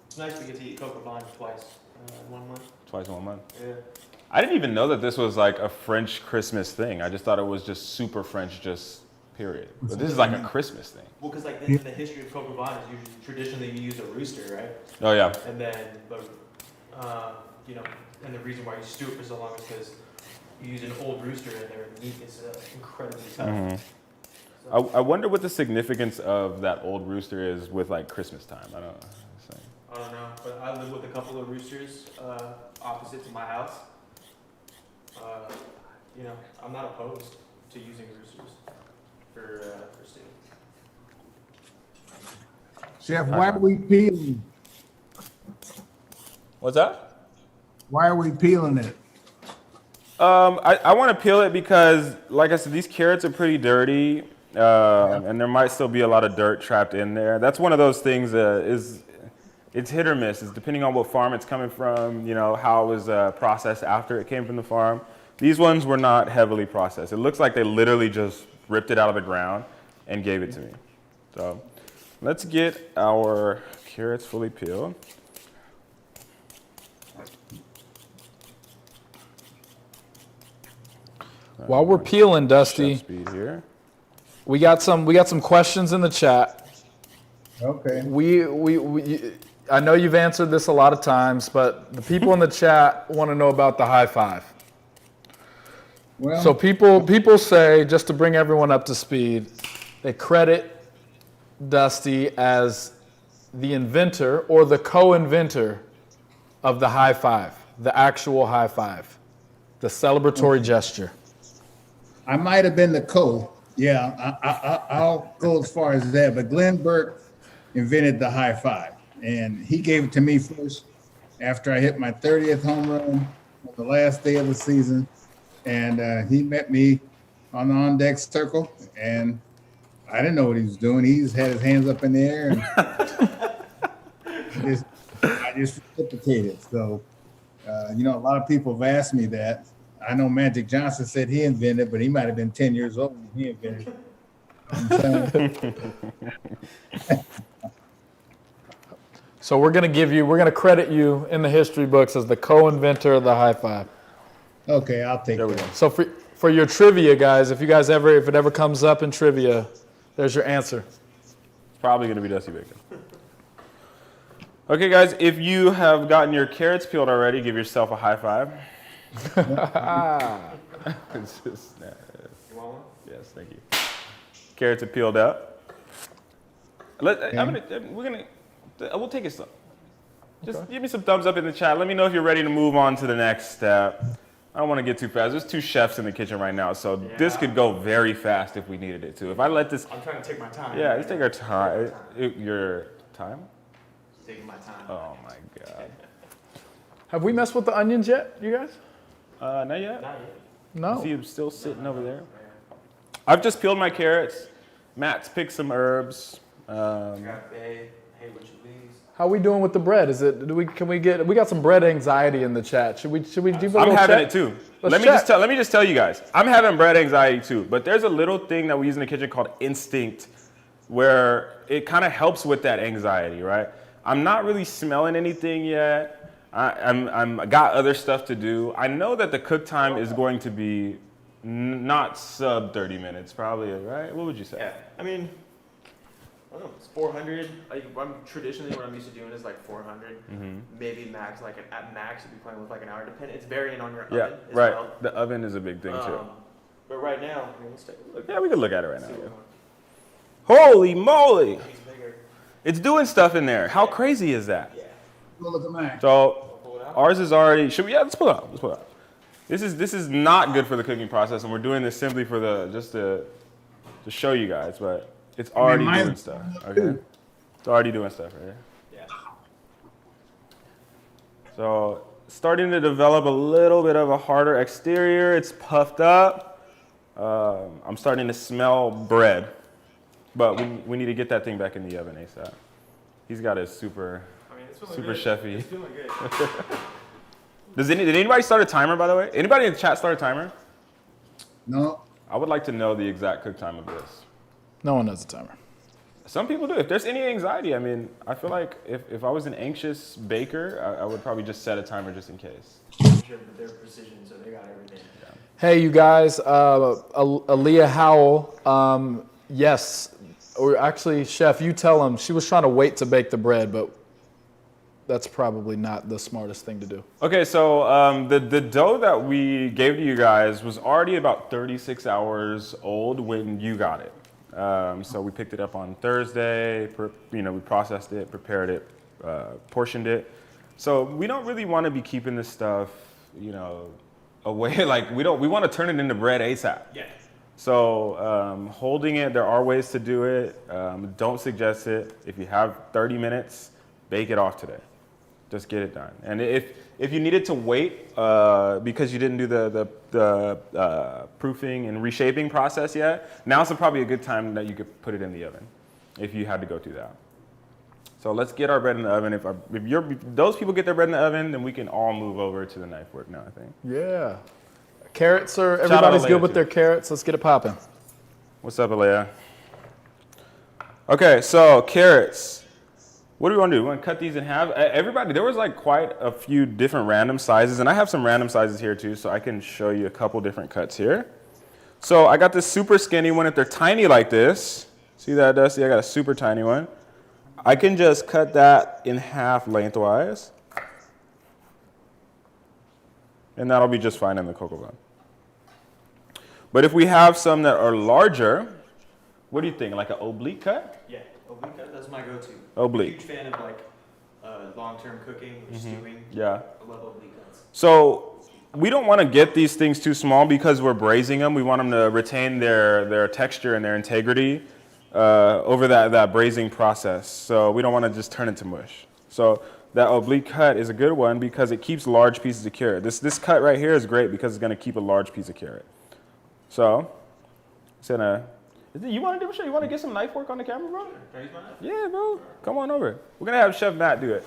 It's nice to get to eat cocoa vine twice in 1 month. Twice in 1 month. Yeah. I didn't even know that this was like a French Christmas thing. I just thought it was just super French, just period. But this is like a Christmas thing. Well, because like the history of cocoa vine is usually traditionally you use a rooster, right? Oh yeah. And then, and the reason why you stew it for so long is because you use an old rooster and their meat is incredibly tough. Mm-hmm. I wonder what the significance of that old rooster is with like Christmas time. I don't know. I don't know, but I live with a couple of roosters opposite to my house. I'm not opposed to using roosters for stew. Chef, why are we peeling? What's that? Why are we peeling it? I want to peel it because, like I said, these carrots are pretty dirty, and there might still be a lot of dirt trapped in there. That's one of those things It's hit or miss. It's depending on what farm it's coming from, you know, how it was processed after it came from the farm. These ones were not heavily processed. It looks like they literally just ripped it out of the ground and gave it to me. So let's get our carrots fully peeled. While we're peeling, Dusty, Chef speed here. we got some questions in the chat. Okay. I know you've answered this a lot of times, but the people in the chat want to know about the high five. Well, So people say, just to bring everyone up to speed, they credit Dusty as the inventor or the co-inventor of the high five, the actual high five, the celebratory gesture. I might have been the Yeah, I'll go as far as that. But Glenn Burke invented the high five, and he gave it to me first after I hit my 30th home run on the last day of the season. And he met me on the on-deck circle, and I didn't know what he was doing. He just had his hands up in the air, and I just reciprocated. So, you know, a lot of people have asked me that. I know Magic Johnson said he invented it, but he might have been 10 years old when he invented it. So we're gonna credit you in the history books as the co-inventor of the high five. Okay, I'll take There we that. go. So for your trivia, guys, if it ever comes up in trivia, there's your answer. It's probably going to be Dusty Bacon. Okay, guys, if you have gotten your carrots peeled already, give yourself a high five. It's just, yes, thank you. Carrots are peeled up. We'll take it slow. Just give me some thumbs up in the chat. Let me know if you're ready to move on to the next step. I don't want to get too fast. There's 2 chefs in the kitchen right now, so this could go very fast if we needed it to. If I let this... I'm trying to take my time. Yeah, let's take our time. Your time? Taking my time. Oh, my God. Have we messed with the onions yet, you guys? Not yet. Not yet. No. See him still sitting over there. I've just peeled my carrots. Matt's picked some herbs. Got bay. Hey, what you please? How we doing with the bread? We got some bread anxiety in the chat. Should we do a little I'm having check? it too. Let's Let me just tell you guys. I'm having bread anxiety too. But there's a little thing that we use in the kitchen called instinct, where it kind of helps with that anxiety, right? I'm not really smelling anything yet. I got other stuff to do. I know that the cook time is going to be not sub 30 minutes, probably, right? What would you say? Yeah, I mean, I don't know, it's 400. Like, traditionally, what I'm used to doing is like 400. Maybe max, like at max, you'd be playing with like an hour. It's varying on your oven as right. well. The oven is a big thing too. But right now, I mean, let's take a look. Yeah, we can look at it right now. Yeah. Holy moly! It's bigger. It's doing stuff in there. How crazy is that? Yeah. Go look at mine. So Pull it out. ours is already. Should we? Yeah, let's pull it out. Let's pull it out. This is not good for the cooking process, and we're doing this simply for to show you guys, but it's already doing stuff. Okay, it's already doing stuff right here. Yeah. So starting to develop a little bit of a harder exterior. It's puffed up. I'm starting to smell bread, but we need to get that thing back in the oven ASAP. He's got his super chefy. It's feeling good. Did anybody start a timer, by the way? Anybody in the chat start a timer? No, I would like to know the exact cook time of this. No one knows the timer. Some people do. If there's any anxiety, I mean, I feel like if I was an anxious baker, I would probably just set a timer just in case. Sure, but they're precision, so they got everything. Hey, you guys, Aaliyah Howell, yes, or actually, Chef, you tell him she was trying to wait to bake the bread, but that's probably not the smartest thing to do. Okay, so the dough that we gave to you guys was already about 36 hours old when you got it. So we picked it up on Thursday, we processed it, prepared it, portioned it. So we don't really want to be keeping this stuff, away. Like we want to turn it into bread ASAP. Yeah. So holding it, there are ways to do it. Don't suggest it. If you have 30 minutes, bake it off today. Just get it done. And if you needed to wait because you didn't do the proofing and reshaping process yet, now's probably a good time that you could put it in the oven if you had to go through that. So let's get our bread in the oven. If those people get their bread in the oven, then we can all move over to the knife work now, I think. Yeah. Carrots are, out everybody's Alea, good with too. their carrots. Let's get it popping. What's up, Alea? Okay, so carrots. What do we want to do? We want to cut these in half? Everybody, there was like quite a few different random sizes, and I have some random sizes here too, so I can show you a couple different cuts here. So I got this super skinny one. If they're tiny like this, see that, Dusty? I got a super tiny one. I can just cut that in half lengthwise, and that'll be just fine in the cocoa bun. But if we have some that are larger, what do you think? Like an oblique cut? Yeah, oblique cut, that's my go-to. Oblique. Huge fan of like long-term cooking or stewing. Yeah. I love oblique cuts. So we don't want to get these things too small because we're braising them. We want them to retain their texture and their integrity over that braising process. So we don't want to just turn it to mush. So that oblique cut is a good one because it keeps large pieces of carrot. This cut right here is great because it's going to keep a large piece of carrot. So it's gonna. You want to demonstrate? You want to get some knife work on the camera, bro? Can I use my knife? Yeah, bro. Come on over. We're gonna have Chef Matt do it.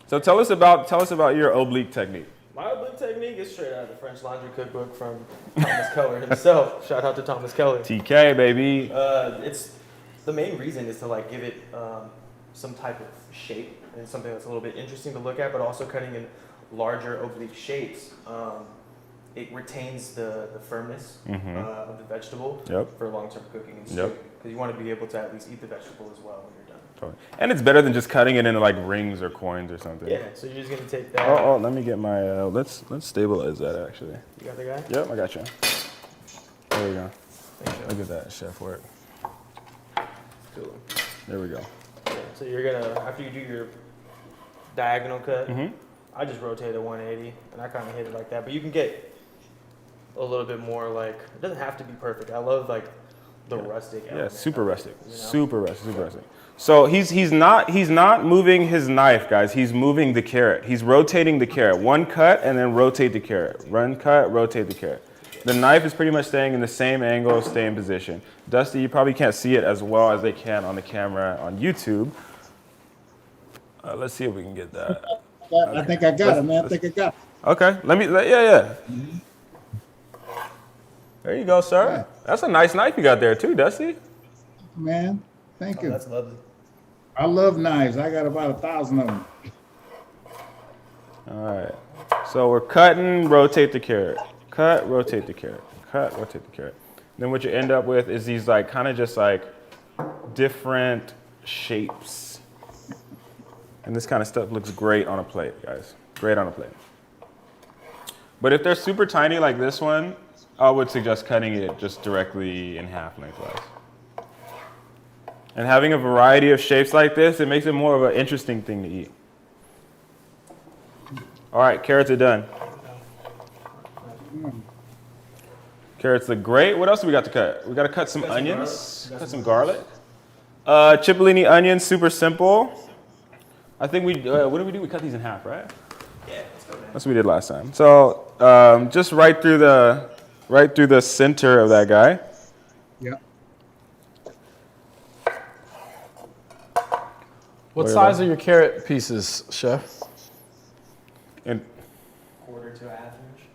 So tell us about your oblique technique. My oblique technique is straight out of the French laundry cookbook from Thomas Keller himself. Shout out to Thomas Keller. TK, baby. It's the main reason is to like give it some type of shape and something that's a little bit interesting to look at, but also cutting in larger oblique shapes. It retains the firmness of the vegetable for long-term cooking and stewing. Because you want to be able to at least eat the vegetable as well when you're done. Totally. And it's better than just cutting it into like rings or coins or something. Yeah, so you're just going to take that. Oh, let me get my, let's stabilize that actually. You got the guy? Yep, I got you. There we go. Thank you. Look at that, chef work. Cool. There we go. Yeah, so you're going to, after you do your diagonal cut, I just rotate it 180 and I kind of hit it like that. But you can get a little bit more like, it doesn't have to be perfect. I love like the rustic element. Yeah, super rustic. You know? Super rustic. So he's not moving his knife, guys. He's moving the carrot. He's rotating the carrot. One cut and then rotate the carrot. One cut, rotate the carrot. The knife is pretty much staying in the same angle, same position. Dusty, you probably can't see it as well as they can on the camera on YouTube. Let's see if we can get that. I think I got it, man. I think I got it. Okay, yeah. There you go, sir. Yeah. That's a nice knife you got there too, Dusty. Man, thank you. That's lovely. I love knives. I got about 1,000 of them. All right. So we're cutting, rotate the carrot. Cut, rotate the carrot. Cut, rotate the carrot. Then what you end up with is these like kind of just like different shapes. And this kind of stuff looks great on a plate, guys. Great on a plate. But if they're super tiny like this one, I would suggest cutting it just directly in half lengthwise. And having a variety of shapes like this, it makes it more of an interesting thing to eat. All right, carrots are done. Carrots look great. What else do we got to cut? We got to cut some onions, cut some garlic. Cipollini onions, super simple. I think what did we do? We cut these in half, right? Yeah, let's go, man. That's what we did last time. So just right through the center of that guy. Yeah. What size are your carrot pieces, chef? And Quarter to a half inch.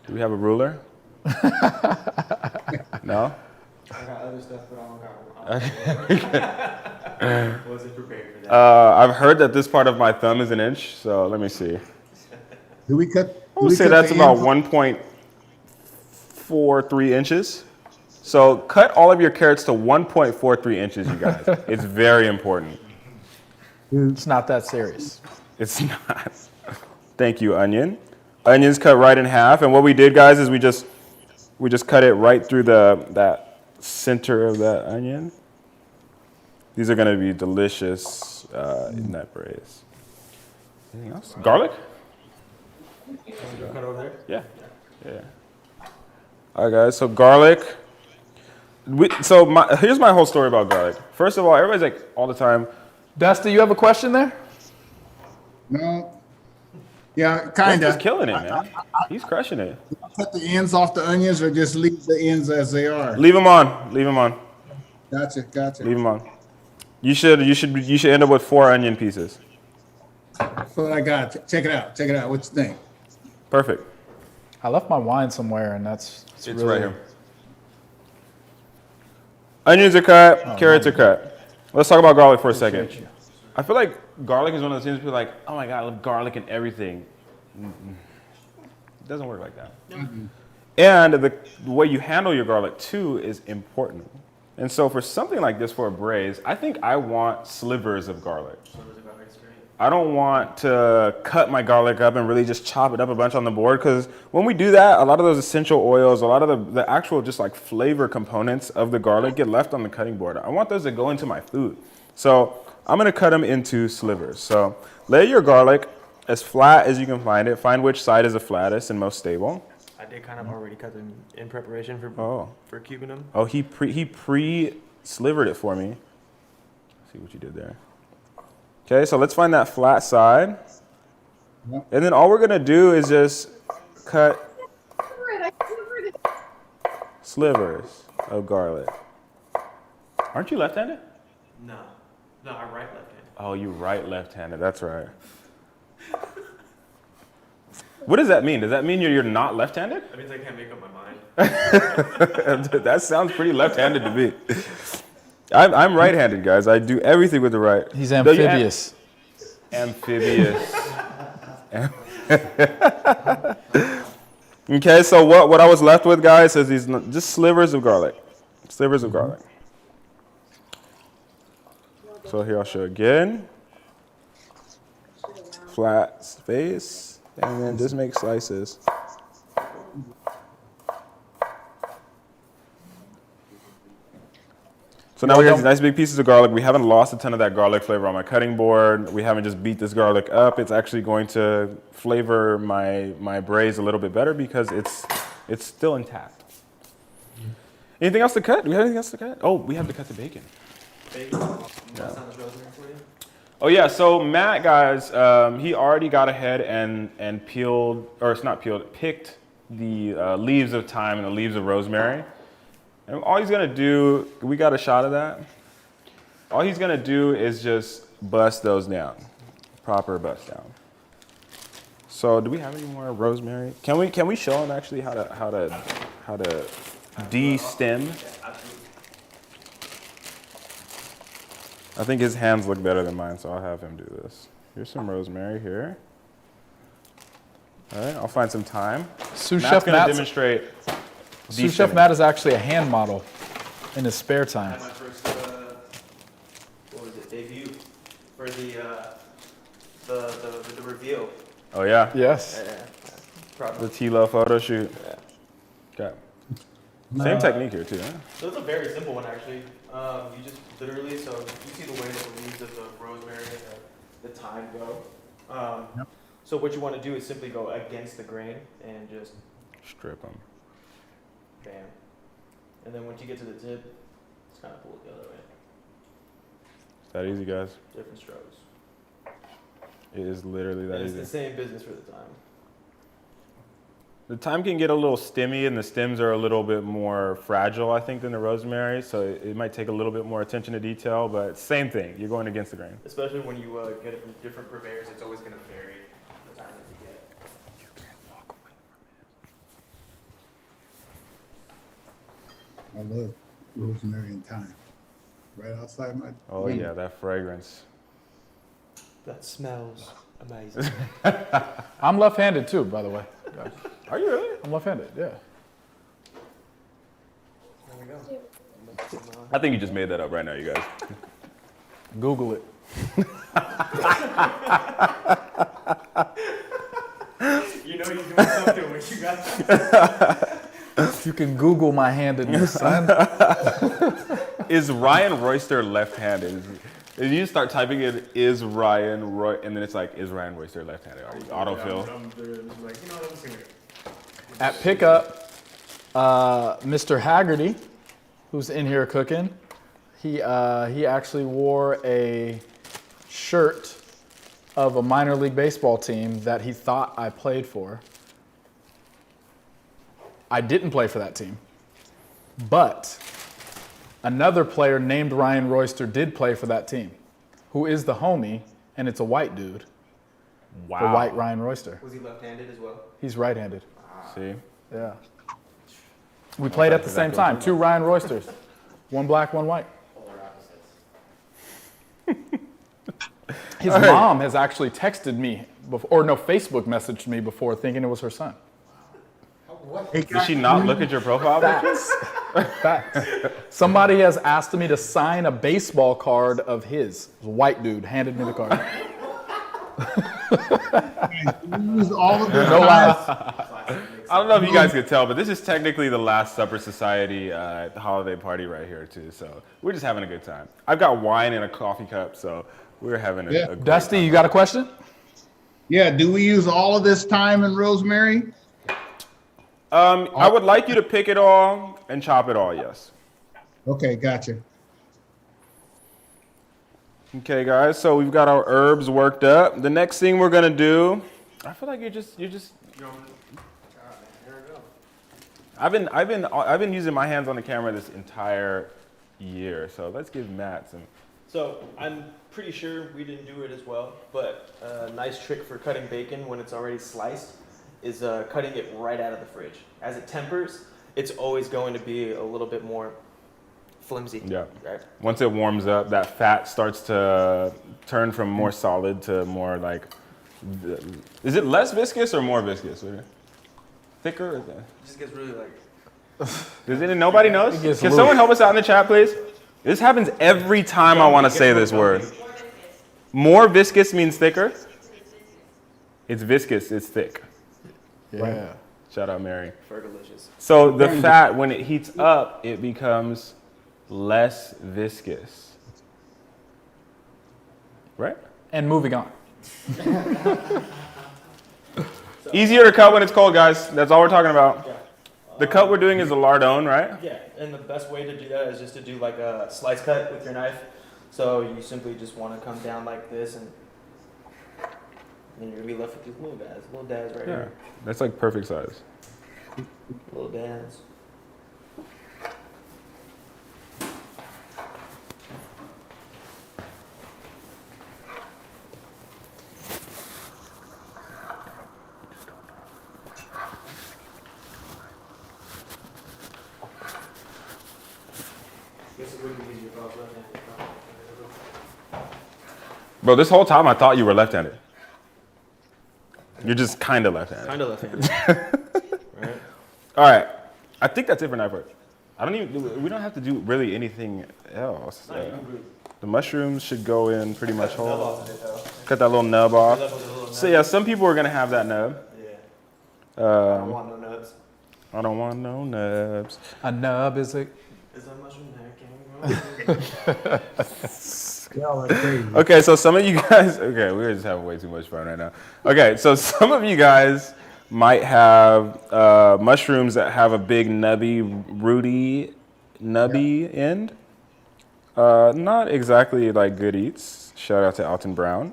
do we have a ruler? No? I got other stuff, but I don't got one. Wasn't prepared for that. I've heard that this part of my thumb is an inch, so let me see. Do we cut? I would say that's about 1.43 inches. So cut all of your carrots to 1.43 inches, you guys. It's very important. It's not that serious. It's not. Thank you, onion. Onions cut right in half, and what we did, guys, is we just cut it right through that center of that onion. These are going to be delicious in that braise. Anything else? Garlic? Cut over there? Yeah. All right, guys. So garlic. Here's my whole story about garlic. First of all, everybody's like all the time. Dusty, you have a question there? No. Yeah, kind He's of. killing it, man. He's crushing it. Cut the ends off the onions or just leave the ends as they are? Leave them on. Gotcha. Leave them on. You should end up with 4 onion pieces. That's what I got. Check it out. Check it out. What you think? Perfect. I left my wine somewhere, and it's It's really, right here. Onions are cut, carrots are cut. Let's talk about garlic for a second. I feel like garlic is one of those things people are like, oh my God, I love garlic and everything. It doesn't work like that. And the way you handle your garlic too is important. And so for something like this, for a braise, I think I want slivers of garlic. I don't want to cut my garlic up and really just chop it up a bunch on the board, because when we do that, a lot of those essential oils, a lot of the actual just like flavor components of the garlic get left on the cutting board. I want those to go into my food. So I'm going to cut them into slivers. So lay your garlic as flat as you can find it. Find which side is the flattest and most stable. I did kind of already cut them in preparation for cubing them. Oh, he pre-slivered it for me. Let's see what you did there. Okay, so let's find that flat side. And then all we're gonna do is just cut slivers of garlic. Aren't you left-handed? No, I'm right left-handed. Oh, you right left-handed, that's right. What does that mean? Does that mean you're not left-handed? That means I can't make up my mind. That sounds pretty left-handed to me. I'm right-handed, guys. I do everything with the right. He's amphibious. Amphibious. Okay, so what I was left with, guys, is these just slivers of garlic. Slivers of garlic. So here I'll show again. Flat space. And then just make slices. So now we have these nice big pieces of garlic. We haven't lost a ton of that garlic flavor on my cutting board. We haven't just beat this garlic up. It's actually going to flavor my braise a little bit better because it's still intact. Anything else to cut? Do we have anything else to cut? Oh, we have to cut the bacon. Bacon? Yeah. Oh yeah, so Matt, guys, he already got ahead and peeled, or it's not peeled, picked the leaves of thyme and the leaves of rosemary. And all he's gonna do, we got a shot of that. All he's gonna do is just bust those down, proper bust down. So do we have any more rosemary? Can we show him actually how to de-stem? I think his hands look better than mine, so I'll have him do this. Here's some rosemary here. All right, I'll find some thyme. Sous Matt's gonna demonstrate. Sous Chef Matt is actually a hand model in his spare I time. had my first, debut for the reveal. Oh yeah? Yes. The T-Lo photo shoot. Yeah. Okay. Same technique here too, huh? So it's a very simple one actually. You just literally, so you see the way that the leaves of the rosemary and the thyme go. So what you want to do is simply go against the grain and just Strip them. bam. And then once you get to the tip, just kind of pull it the other way. Is that easy, guys? Different strokes. It is literally that And it's easy. the same business for the thyme. The thyme can get a little stemmy, and the stems are a little bit more fragile, I think, than the rosemary. So it might take a little bit more attention to detail, but same thing. You're going against the grain. Especially when you get it from different purveyors, it's always going to vary the time that you get. You can't walk away from it. I love rosemary and thyme. Right outside my Oh window. yeah, that fragrance. That smells amazing. I'm left-handed too, by the way. guys. Are you really? I'm left-handed, yeah. There we go. I think you just made that up right now, you guys. Google it. You know you're doing something when you got that. You can Google my handedness, son. Is Ryan Royster left-handed? If you start typing in, is Ryan Roy, and then it's like, is Ryan Royster left-handed? Are you autofill? Like, you know what, I'm just gonna At pickup, Mr. Haggerty, who's in here cooking, he actually wore a shirt of a minor league baseball team that he thought I played for. I didn't play for that team, but Another player named Ryan Royster did play for that team. Who is the homie? And it's a white dude. Wow. The white Ryan Royster. Was he left-handed as well? He's right-handed. See? Yeah. We played at the same time. 2 Ryan Roysters. 1 black, 1 white. His mom has actually texted me, Facebook messaged me before thinking it was her son. Did she not look at your profile pictures? Facts. Somebody has asked me to sign a baseball card of his. A white dude handed me the card. Use all of this No lies. I don't know if you guys could tell, but this is technically the Last Supper Society holiday party right here, too. So we're just having a good time. I've got wine in a coffee cup, so we're having a great Dusty, time. you got a question? Yeah, do we use all of this thyme and rosemary? I would like you to pick it all and chop it all, yes. Okay, gotcha. Okay, guys, so we've got our herbs worked up. The next thing we're gonna do, I feel like you're just. I've been using my hands on the camera this entire year, so let's give Matt some. So I'm pretty sure we didn't do it as well, but a nice trick for cutting bacon when it's already sliced is cutting it right out of the fridge. As it tempers, it's always going to be a little bit more flimsy. Yeah. Right? Once it warms up, that fat starts to turn from more solid to more like. Is it less viscous or more viscous? Thicker? It just gets really like. Does it? Nobody knows? Can gets someone help us out in the chat, please? This happens every time I want to say this word. More viscous means thicker. It's viscous. It's thick. Yeah. Shout out, Mary. Fergalicious. So the fat, when it heats up, it becomes less viscous. Right? And moving on. Easier to cut when it's cold, guys. That's all we're talking about. The cut we're doing is a lardone, right? Yeah, and the best way to do that is just to do like a slice cut with your knife. So you simply just want to come down like this, and then you're gonna be left with these little dads right Yeah. here. That's like perfect size. Little dads. Bro, this whole time I thought you were left-handed. You're just kind of left-handed. Kind of left-handed. Right. All right. I think that's it for knife work. We don't have to do really anything else. The mushrooms should go in pretty much whole. Cut that little nub off. So yeah, some people are gonna have that nub. Yeah. I don't want no nubs. I don't want no nubs. A nub is a... Is that mushroom there? Y'all are crazy. Okay, so some of you guys, we're just having way too much fun right now. Okay, so some of you guys might have mushrooms that have a big nubby end. Not exactly like good eats. Shout out to Alton Brown.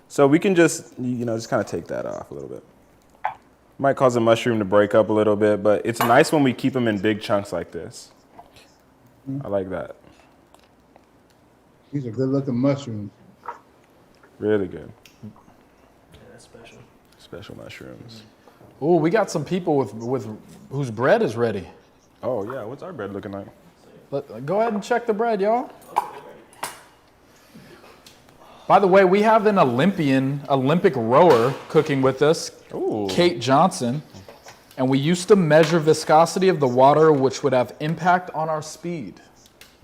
So we can just kind of take that off a little bit. Might cause a mushroom to break up a little bit, but it's nice when we keep them in big chunks like this. I like that. These are good looking mushrooms. Really good. Yeah, that's special. Special mushrooms. Ooh, we got some people with whose bread is ready. Oh yeah, what's our bread looking like? Go ahead and check the bread, y'all. By the way, we have an Olympic rower cooking with us, Ooh. Kate Johnson, and we used to measure viscosity of the water, which would have impact on our speed.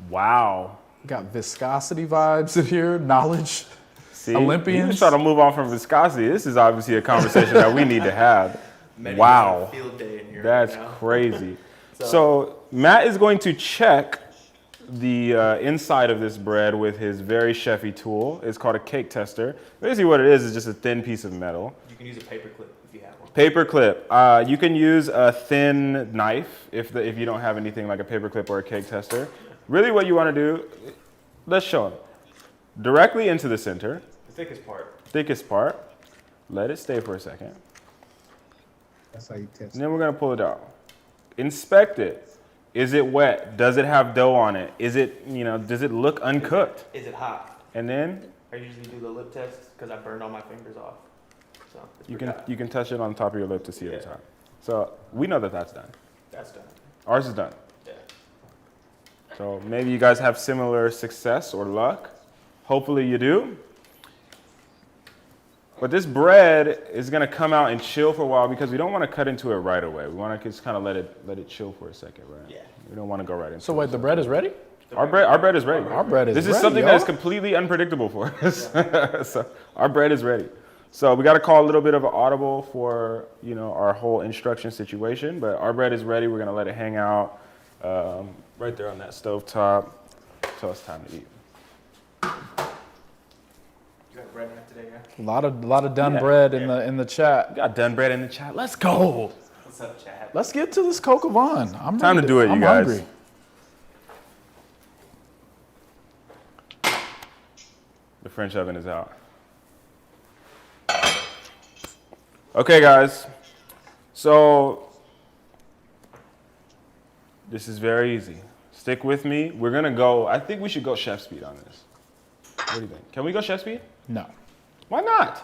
Wow. Got viscosity vibes in here, knowledge. See, Olympians. You just try to move on from viscosity. This is obviously a conversation that we need to have. Wow. Field day in here That's right now. crazy. So Matt is going to check the inside of this bread with his very chefy tool. It's called a cake tester. Basically what it is just a thin piece of metal. You can use a paper clip if you have one. Paper clip. You can use a thin knife if you don't have anything like a paper clip or a cake tester. Really what you want to do, let's show him. Directly into the center. The thickest part. Thickest part. Let it stay for a second. That's how you test And then we're going to pull it out. Inspect it. Is it wet? Does it have dough on it? Is it, does it look uncooked? Is it hot? And then I usually do the lip test because I burned all my fingers off. So it's you pretty hot. can touch it on the top of your lip to see if it's hot. So we know that that's done. That's done. Ours is done. Yeah. So maybe you guys have similar success or luck. Hopefully you do. But this bread is gonna come out and chill for a while because we don't want to cut into it right away. We want to just kind of let it chill for a second, right? Yeah. We don't want to go right into So it. wait, the bread is ready? Our bread is ready. Our bread is ready. This is something that is y'all. completely unpredictable for us. So our bread is ready. So we got to call a little bit of an audible for our whole instruction situation. But our bread is ready. We're gonna let it hang out right there on that stove top until it's time to eat. You got bread enough today, yeah? A lot of done bread in the chat. We got done bread in the chat. Let's go. What's up, Chad? Let's get to this coq au vin. I'm Time ready to do it, you I'm guys. hungry. The French oven is out. Okay, guys. So this is very easy. Stick with me. We're gonna go. I think we should go chef speed on this. What do you think? Can we go chef speed? No. Why not?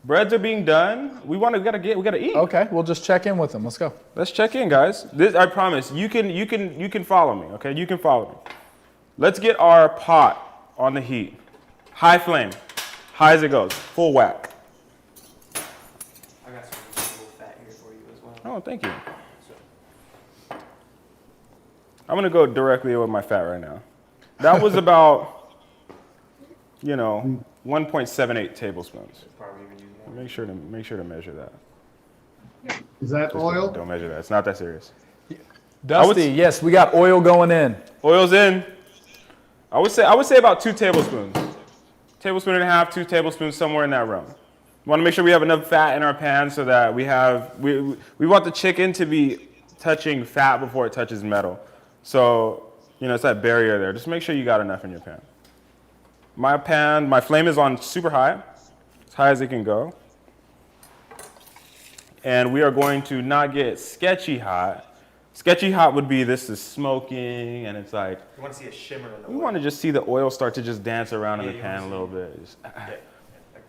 Breads are being done. We gotta eat. Okay, we'll just check in with them. Let's go. Let's check in, guys. This, I promise. You can follow me. Okay, you can follow me. Let's get our pot on the heat. High flame, high as it goes, full whack. I got some vegetable fat here for you as well. Oh, thank you. I'm gonna go directly with my fat right now. That was about, 1.78 tablespoons. Probably even use more. Make sure to measure that. Is that oil? Don't measure that. It's not that serious. Dusty, yes, we got oil going in. Oil's in. I would say about 2 tablespoons. Tablespoon and a half, 2 tablespoons, somewhere in that realm. We want to make sure we have enough fat in our pan so that we want the chicken to be touching fat before it touches metal. So, it's that barrier there. Just make sure you got enough in your pan. My flame is on super high, as high as it can go. And we are going to not get sketchy hot. Sketchy hot would be this is smoking and it's like, You want to see a shimmer in the we oil. want to just see the oil start to just dance around in the you pan a wanna little see bit. Just, Yeah.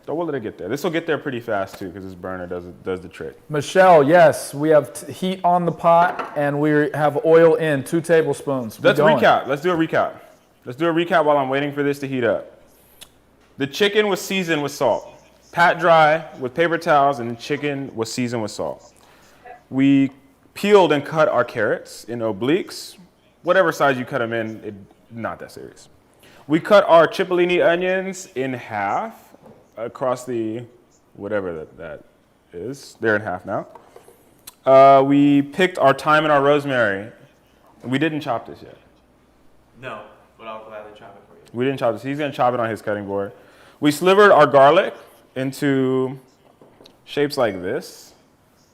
don't let it get there. This will get there pretty fast too because this burner does the trick. Michelle, yes, we have heat on the pot and we have oil in 2 tablespoons. Let's recap. Let's do a recap while I'm waiting for this to heat up. The chicken was seasoned with salt. Pat dry with paper towels and the chicken was seasoned with salt. We peeled and cut our carrots in obliques. Whatever size you cut them in, not that serious. We cut our cipollini onions in half across the, whatever that is. They're in half now. We picked our thyme and our rosemary. We didn't chop this yet. No, but I'll gladly chop it for you. We didn't chop this. He's going to chop it on his cutting board. We slivered our garlic into shapes like this.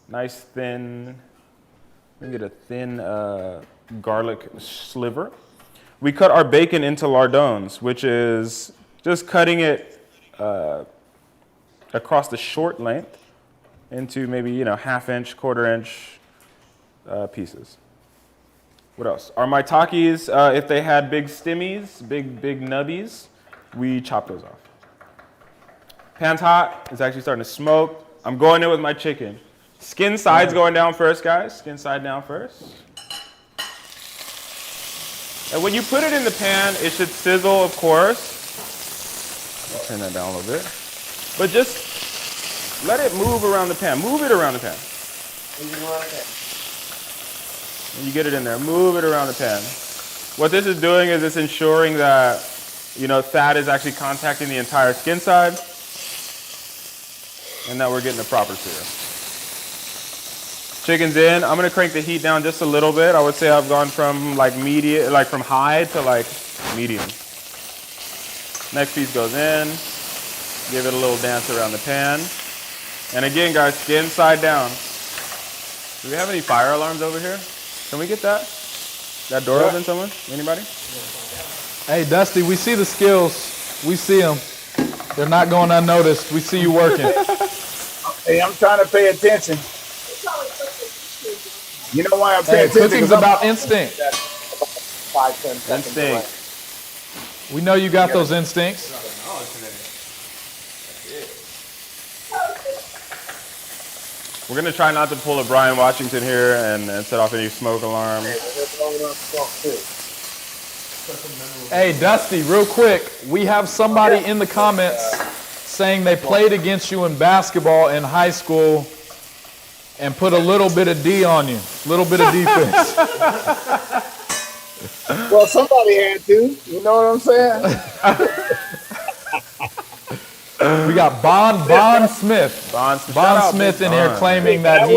Nice thin, let me get a thin garlic sliver. We cut our bacon into lardons, which is just cutting it across the short length into maybe, 1/2 inch, 1/4 inch pieces. What else? Our maitakes, if they had big stimmies, big nubbies, we chopped those off. Pan's hot. It's actually starting to smoke. I'm going in with my chicken. Skin side's going down first, guys. Skin side down first. And when you put it in the pan, it should sizzle, of course. I'll turn that down a little bit. But just let it move around the pan. Move it around the pan. When you get it in there, move it around the pan. What this is doing is it's ensuring that, fat is actually contacting the entire skin side and that we're getting the proper sear. Chicken's in. I'm gonna crank the heat down just a little bit. I would say I've gone from from high to medium. Next piece goes in. Give it a little dance around the pan. And again, guys, skin side down. Do we have any fire alarms over here? Can we get that? That door open, someone? Anybody? Hey, Dusty, we see the skills. We see them. They're not going unnoticed. We see you working. Hey, I'm trying to pay attention. You know why I'm Hey, paying attention? cooking's 'Cause I'm about instinct. 5-10 seconds away. Instinct. We know you got those instincts. We're gonna try not to pull a Brian Washington here and set off any smoke alarm. Hey, Dusty, real quick, we have somebody in the comments saying they played against you in basketball in high school and put a little bit of D on you, a little bit of defense. Well, somebody had to. You know what I'm saying? We got Bond Smith. Bond Smith in here claiming that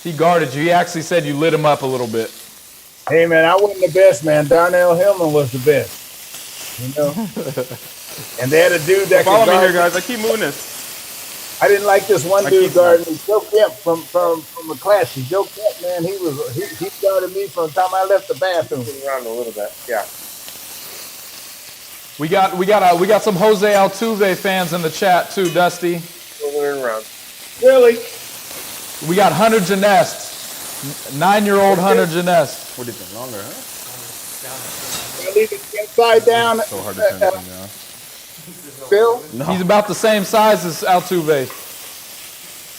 he guarded you. He actually said you lit him up a little bit. Hey, man, I wasn't the best, man. Darnell Hillman was the best. You know? And they had a dude that Follow could me guard here, guys. I keep moving this. I didn't like this one I dude keep- guarding me, Joe Kemp from McClatchy. Joe Kemp, man, he guarded me from the time I left the bathroom. Around a little bit, yeah. We got some Jose Altuve fans in the chat too, Dusty. Moving around. Really? We got Hunter Janest, 9-year-old Hunter Janest. What do you think? Longer, huh? I leave it inside down. So hard to turn this thing down. Phil? He's about the same size as Altuve.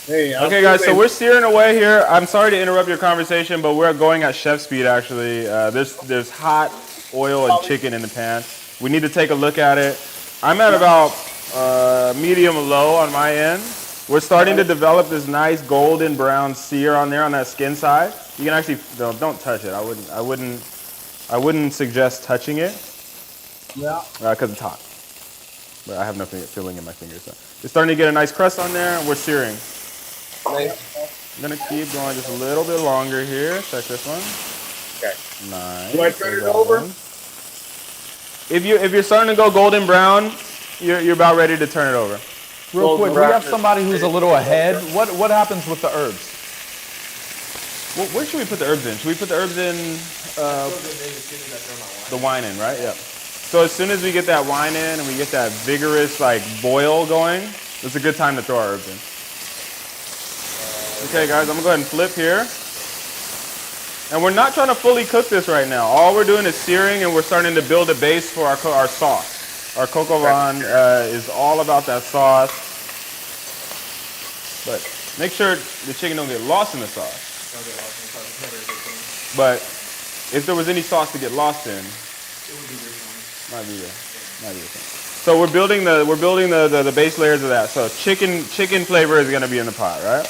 Hey, Okay, guys, so we're steering away here. I'm sorry to interrupt your conversation, but we're going at chef speed, actually. There's hot oil and chicken in the pan. We need to take a look at it. I'm at about medium low on my end. We're starting to develop this nice golden brown sear on there on that skin side. You can actually, don't touch it. I wouldn't suggest touching it. Yeah. Because it's hot. But I have nothing feeling in my fingers. So it's starting to get a nice crust on there, and we're searing. Nice. I'm gonna keep going just a little bit longer here. Check this one. Okay. Nice. Do I turn it over? If you're starting to go golden brown, you're about ready to turn it over. Real quick, we have somebody who's a little ahead. What happens with the herbs? Well, where should we put the herbs in? Should we put the herbs in the wine in, right? Yeah. So as soon as we get that wine in and we get that vigorous like boil going, it's a good time to throw our herbs in. Okay, guys, I'm gonna go ahead and flip here. And we're not trying to fully cook this right now. All we're doing is searing, and we're starting to build a base for our sauce. Our coq au vin is all about that sauce. But make sure the chicken don't get lost in the sauce. But if there was any sauce to get lost in, might be the thing. So we're building the base layers of that. So chicken flavor is gonna be in the pot, right?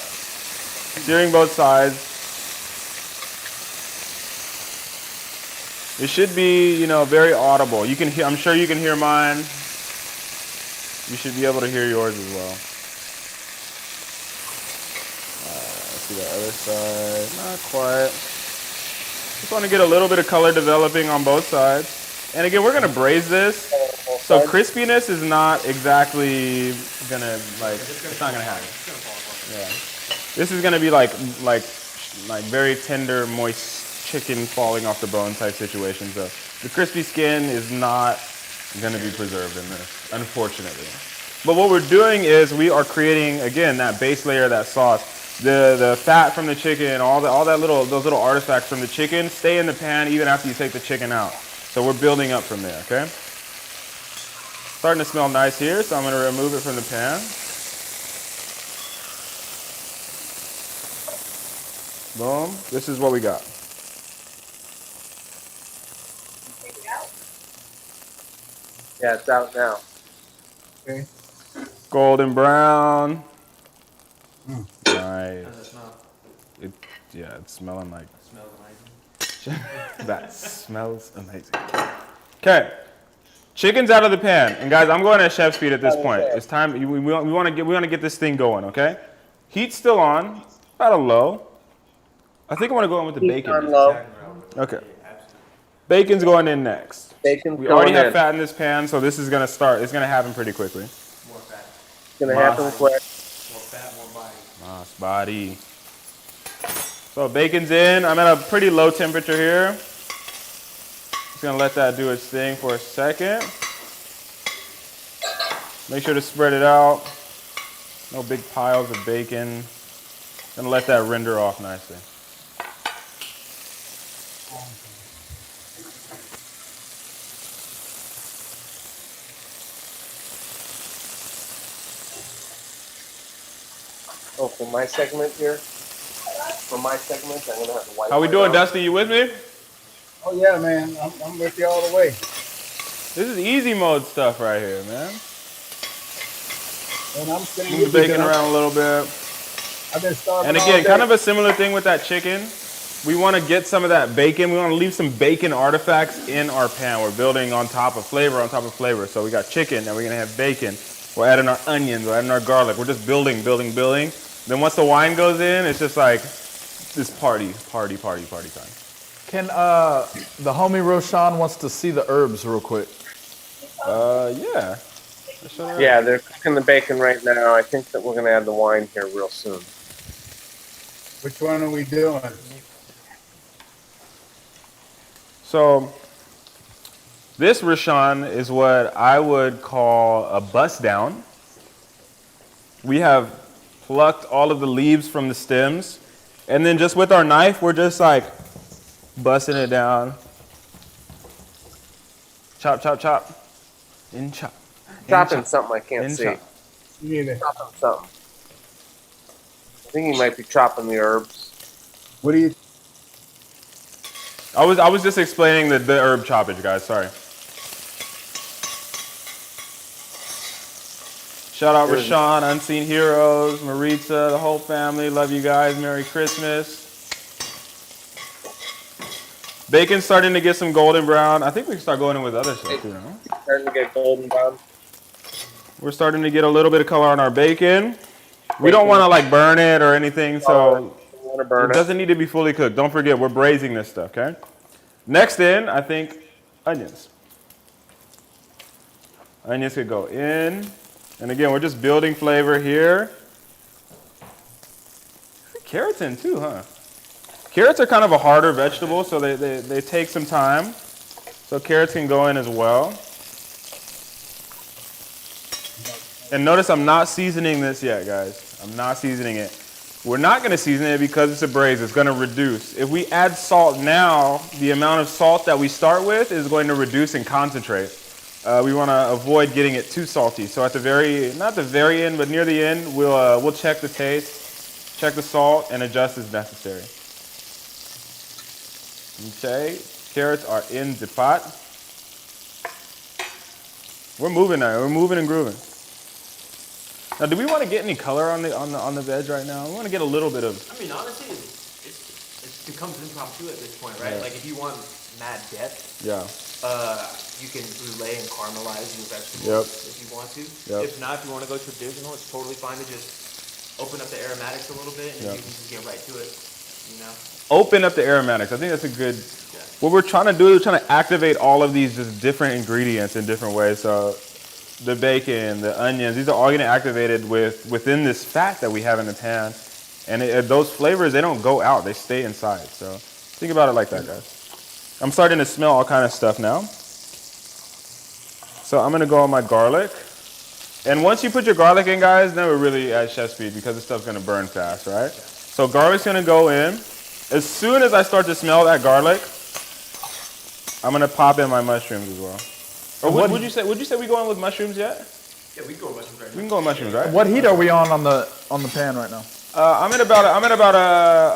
Searing both sides. It should be, very audible. You can hear, I'm sure you can hear mine. You should be able to hear yours as well. Let's see the other side. Not quite. Just want to get a little bit of color developing on both sides. And again, we're gonna braise this. So crispiness is not exactly gonna it's not gonna happen. Yeah. This is gonna be like very tender, moist chicken falling off the bone type situation. So the crispy skin is not going to be preserved in this, unfortunately. But what we're doing is we are creating, again, that base layer of that sauce. The fat from the chicken, those little artifacts from the chicken stay in the pan even after you take the chicken out. So we're building up from there, okay? Starting to smell nice here, so I'm going to remove it from the pan. Boom. This is what we got. Yeah, it's out now. Okay. Golden brown. Nice. It's smelling like. Smells amazing. That smells amazing. Okay. Chicken's out of the pan, and guys, I'm going at chef speed at this point. It's time. We want to get this thing going. Okay. Heat's still on, about a low. I think I want to go in with the bacon. On low. Okay. Bacon's going in next. Bacon's We already going have in. fat in this pan, so this is gonna start. It's gonna happen pretty quickly. More fat. It's gonna happen quick. More fat, more body. Nice body. So bacon's in. I'm at a pretty low temperature here. Just gonna let that do its thing for a second. Make sure to spread it out. No big piles of bacon. Gonna let that render off nicely. Oh, for my segment here? For my segment, I'm going to have the white. How we doing, Dusty? You with me? Oh yeah, man, I'm with you all the way. This is easy mode stuff right here, man. And I'm sitting Move the bacon around a little bit. I've been starving. And again, kind of a similar thing with that chicken. We want to get some of that bacon. We want to leave some bacon artifacts in our pan. We're building on top of flavor on top of flavor. So we got chicken, and we're going to have bacon. We're adding our onions, we're adding our garlic. We're just building. Then once the wine goes in, it's just like this party time. Can the homie Roshan wants to see the herbs real quick? Yeah. Yeah, they're cooking the bacon right now. I think that we're going to add the wine here real soon. Which one are we doing? So this Roshan is what I would call a bust down. We have plucked all of the leaves from the stems, and then just with our knife, we're just like busting it down. Chop, chop, chop. In chop. Chopping something I can't see. Chop. Neither. Chopping something. I think he might be chopping the herbs. What do you? I was just explaining the herb choppage, guys. Sorry. Shout out Rashawn, Unseen Heroes, Maritza, the whole family. Love you guys. Merry Christmas. Bacon's starting to get some golden brown. I think we can start going in with other stuff, you know. Starting to get golden brown. We're starting to get a little bit of color on our bacon. We don't want to like burn it or anything, so it doesn't need to be fully cooked. Don't forget, we're braising this stuff, okay? Next in, I think, onions. Onions could go in. And again, we're just building flavor here. Carrots in too, huh? Carrots are kind of a harder vegetable, so they take some time. So carrots can go in as well. And notice I'm not seasoning this yet, guys. I'm not seasoning it. We're not going to season it because it's a braise. It's going to reduce. If we add salt now, the amount of salt that we start with is going to reduce and concentrate. We want to avoid getting it too salty. So at the not the very end, but near the end, we'll check the taste, check the salt, and adjust as necessary. Okay, carrots are in the pot. We're moving now. We're moving and grooving. Now, do we want to get any color on the veg right now? We want to get a little bit of. I mean, honestly, it becomes impromptu at this point, right? Yeah. Like if you want mad depth, Yeah. you can brulee and caramelize your vegetables Yep. if you want to. Yep. If not, if you want to go traditional, it's totally fine to just open up the aromatics a little bit and Yep. you can just get right to it. You know. Open up the aromatics. I think that's a good. Yeah. What we're trying to do is trying to activate all of these just different ingredients in different ways. So the bacon, the onions, these are all getting activated within this fat that we have in the pan. And those flavors, they don't go out. They stay inside. So think about it like that, guys. I'm starting to smell all kind of stuff now. So I'm going to go on my garlic. And once you put your garlic in, guys, then we're really at chef speed because this stuff's going to burn fast, right? So garlic's going to go in. As soon as I start to smell that garlic, I'm going to pop in my mushrooms as well. Or would you say we go in with mushrooms yet? Yeah, we can go with mushrooms right now. We can go with mushrooms, right? What heat are we on the pan right now? I'm at about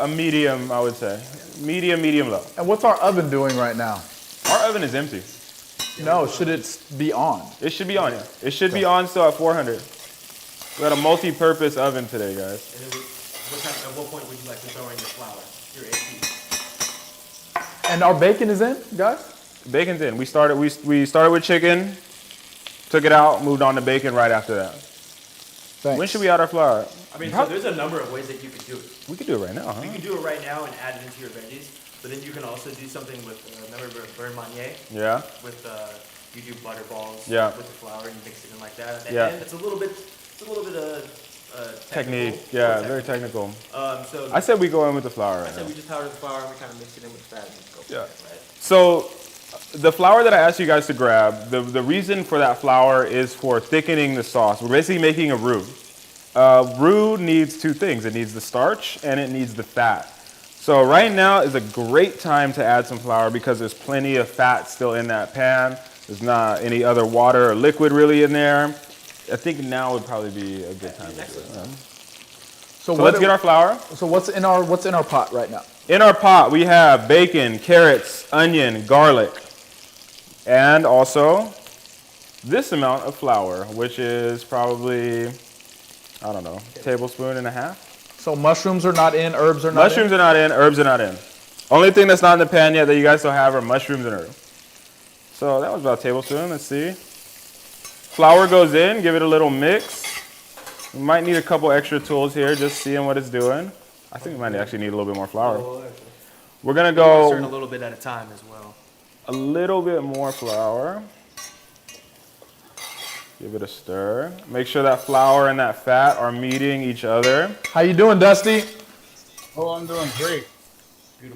a medium, I would say. Medium low. And what's our oven doing right now? Our oven is empty. No, should it be on? It should be on, yeah. It should be on still at 400. We got a multi-purpose oven today, guys. And then at what point would you like to throw in your flour, your AP? And our bacon is in, guys? Bacon's in. We started with chicken, took it out, moved on to bacon right after that. Thanks. When should we add our flour? I mean, so there's a number of ways that you could do it. We could do it right now, huh? You can do it right now and add it into your veggies, but then you can also do something with, remember beurre manier? Yeah. With, you do butter balls Yeah. with the flour and you mix it in like that. And Yeah. it's a little bit of Technique. technical. Yeah, very technical. So I said we go in with the flour I right said now. we just powder the flour and we kind of mix it in with the fat and go from Yeah. there, right? So the flour that I asked you guys to grab, the reason for that flour is for thickening the sauce. We're basically making a roux. Roux needs two things. It needs the starch and it needs the fat. So right now is a great time to add some flour because there's plenty of fat still in that pan. There's not any other water or liquid really in there. I think now would probably be a good time to do it. So let's get our flour. So what's in our pot right now? In our pot, we have bacon, carrots, onion, garlic, and also this amount of flour, which is probably, I don't know, tablespoon and a half. So mushrooms are not in, herbs are not Mushrooms are not in, herbs are not in. Only thing that's not in the pan yet that you guys still have are mushrooms and herbs. So that was about a tablespoon, let's see. Flour goes in, give it a little mix. We might need a couple extra tools here, just seeing what it's doing. I think we might actually need a little bit more flour. We're gonna go Stirring a little bit at a time as well. a little bit more flour. Give it a stir. Make sure that flour and that fat are meeting each other. How you doing, Dusty? Oh, I'm doing great.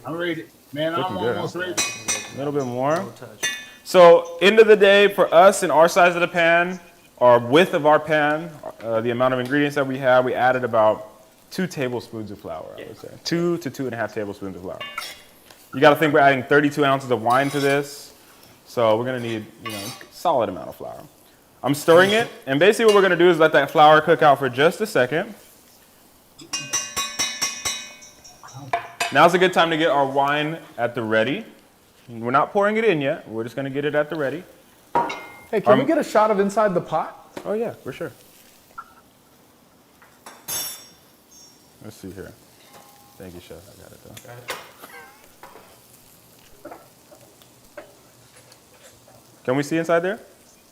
I'm ready. Man, Looking I'm good, almost ready. A little bit more. So end of the day, for us in our size of the pan, our width of our pan, the amount of ingredients that we have, we added about 2 tablespoons of flour, I would say. 2 to 2.5 tablespoons of flour. You got to think we're adding 32 ounces of wine to this, so we're going to need, a solid amount of flour. I'm stirring it, and basically what we're going to do is let that flour cook out for just a second. Now's a good time to get our wine at the ready. We're not pouring it in yet. We're just going to get it at the ready. Hey, can we get a shot of inside the pot? Oh, yeah, for sure. Let's see here. Thank you, Chef. I got it, though. Got it. Can we see inside there?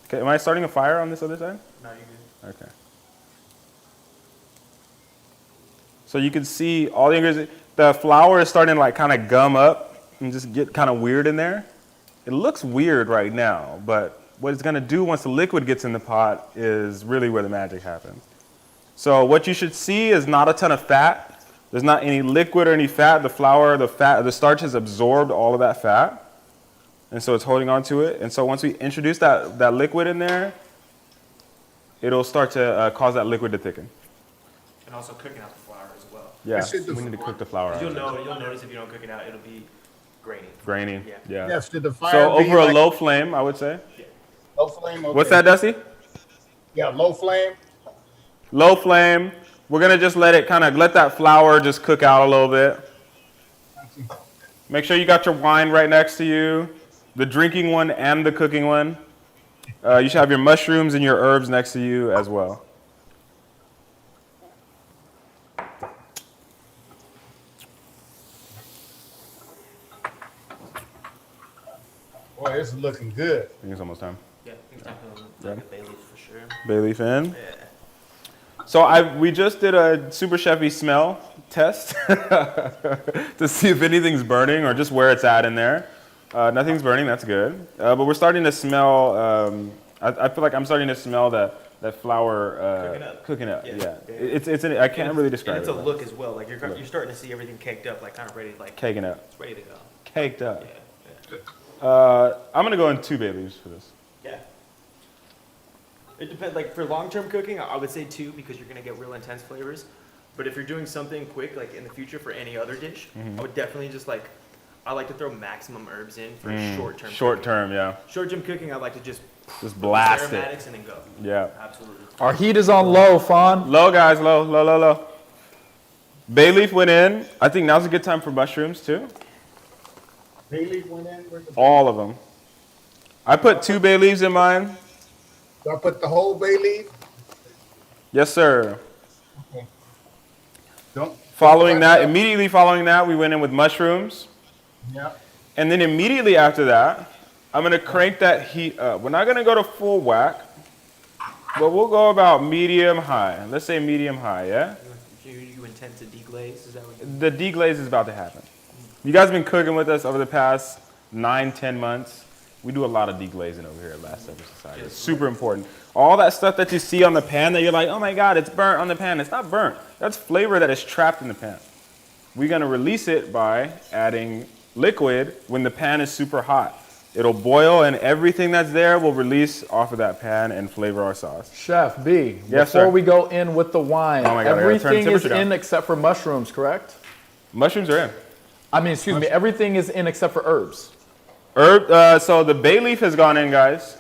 Okay, am I starting a fire on this other side? No, you're good. Okay. So you can see all the ingredients. The flour is starting to like kind of gum up and just get kind of weird in there. It looks weird right now, but what it's going to do once the liquid gets in the pot is really where the magic happens. So what you should see is not a ton of fat. There's not any liquid or any fat. The flour, the starch has absorbed all of that fat. And so it's holding on to it. And so once we introduce that liquid in there, it'll start to cause that liquid to thicken. And also cooking out the flour as well. Yeah, we need to cook the flour out. You'll notice if you don't cook it out, it'll be grainy. Grainy, yeah. Yes, did the fire So be over a like low flame, I would say. low flame? Okay. What's that, Dusty? Yeah, low flame. Low flame. We're gonna just let that flour just cook out a little bit. Make sure you got your wine right next to you, the drinking one and the cooking one. You should have your mushrooms and your herbs next to you as well. Boy, this is looking good. I think it's almost time. Yeah, it's definitely like a bay leaf for sure. Bay leaf in. Yeah. So we just did a Super Chefy smell test to see if anything's burning or just where it's at in there. Nothing's burning, that's good. But we're starting to smell, I feel like I'm starting to smell that flour cooking up. Yeah. I can't really describe it. And it's a look as well. Like you're starting to see everything caked up, like kind of ready to Caking up. It's ready to go. Caked up. Yeah. I'm gonna go in 2 bay leaves for this. Yeah. It depends. Like for long-term cooking, I would say 2 because you're gonna get real intense flavors. But if you're doing something quick, like in the future for any other dish, I would definitely I like to throw maximum herbs in for short-term. Short-term, yeah. Short-term cooking, I like to just blast the it. aromatics and then go. Yeah. Absolutely. Our heat is on low, Fawn. Low, guys, low. Bay leaf went in. I think now's a good time for mushrooms too. Bay leaf went in. Where's the All of them. I put 2 bay leaves in mine. Do I put the whole bay leaf? Yes, sir. Okay. Immediately following that, we went in with mushrooms. Yeah. And then immediately after that, I'm gonna crank that heat up. We're not gonna go to full whack, but we'll go about medium high. Let's say medium high, yeah? You intend to deglaze? Is that what you The deglaze is about to happen. You guys have been cooking with us over the past 9-10 months. We do a lot of deglazing over here at Last Supper Society. It's super important. All that stuff that you see on the pan that you're like, oh my God, it's burnt on the pan. It's not burnt. That's flavor that is trapped in the pan. We're gonna release it by adding liquid when the pan is super hot. It'll boil, and everything that's there will release off of that pan and flavor our sauce. Chef B, Yes, before sir. we go in with the wine, Oh my God, I gotta turn the everything is temperature down. in except for mushrooms, correct? Mushrooms are in. I mean, excuse me, everything is in except for herbs. So the bay leaf has gone in, guys.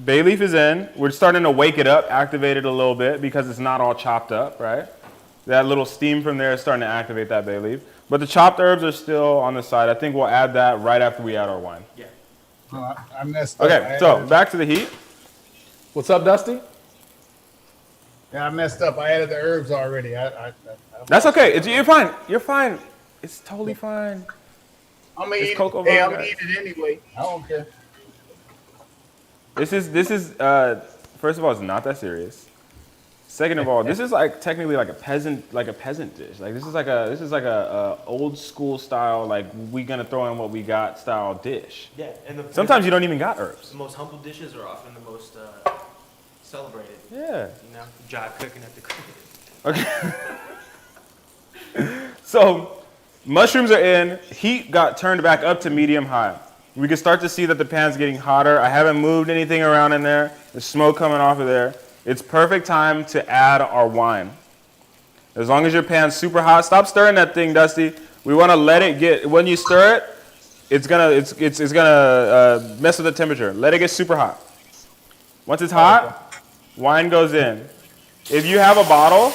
Bay leaf is in. We're starting to wake it up, activate it a little bit because it's not all chopped up, right? That little steam from there is starting to activate that bay leaf. But the chopped herbs are still on the side. I think we'll add that right after we add our wine. Yeah. I messed up. Okay, so back to the heat. What's up, Dusty? Yeah, I messed up. I added the herbs already. That's okay. You're fine. You're fine. It's totally fine. I'm gonna It's eat cocoa it. Hey, I'm butter, gonna eat it anyway. I don't care. This is first of all, it's not that serious. Second of all, this is like technically like a peasant dish. Like this is like a old school style, like we gonna throw in what we got style dish. Yeah, and Sometimes you don't even got herbs. the most humble dishes are often the most celebrated. Yeah. You know, jive cooking at the crib. Okay. So mushrooms are in. Heat got turned back up to medium high. We can start to see that the pan's getting hotter. I haven't moved anything around in there. There's smoke coming off of there. It's perfect time to add our wine. As long as your pan's super hot, stop stirring that thing, Dusty. We want to let it get. When you stir it, it's gonna mess with the temperature. Let it get super hot. Once it's hot, wine goes in. If you have a bottle,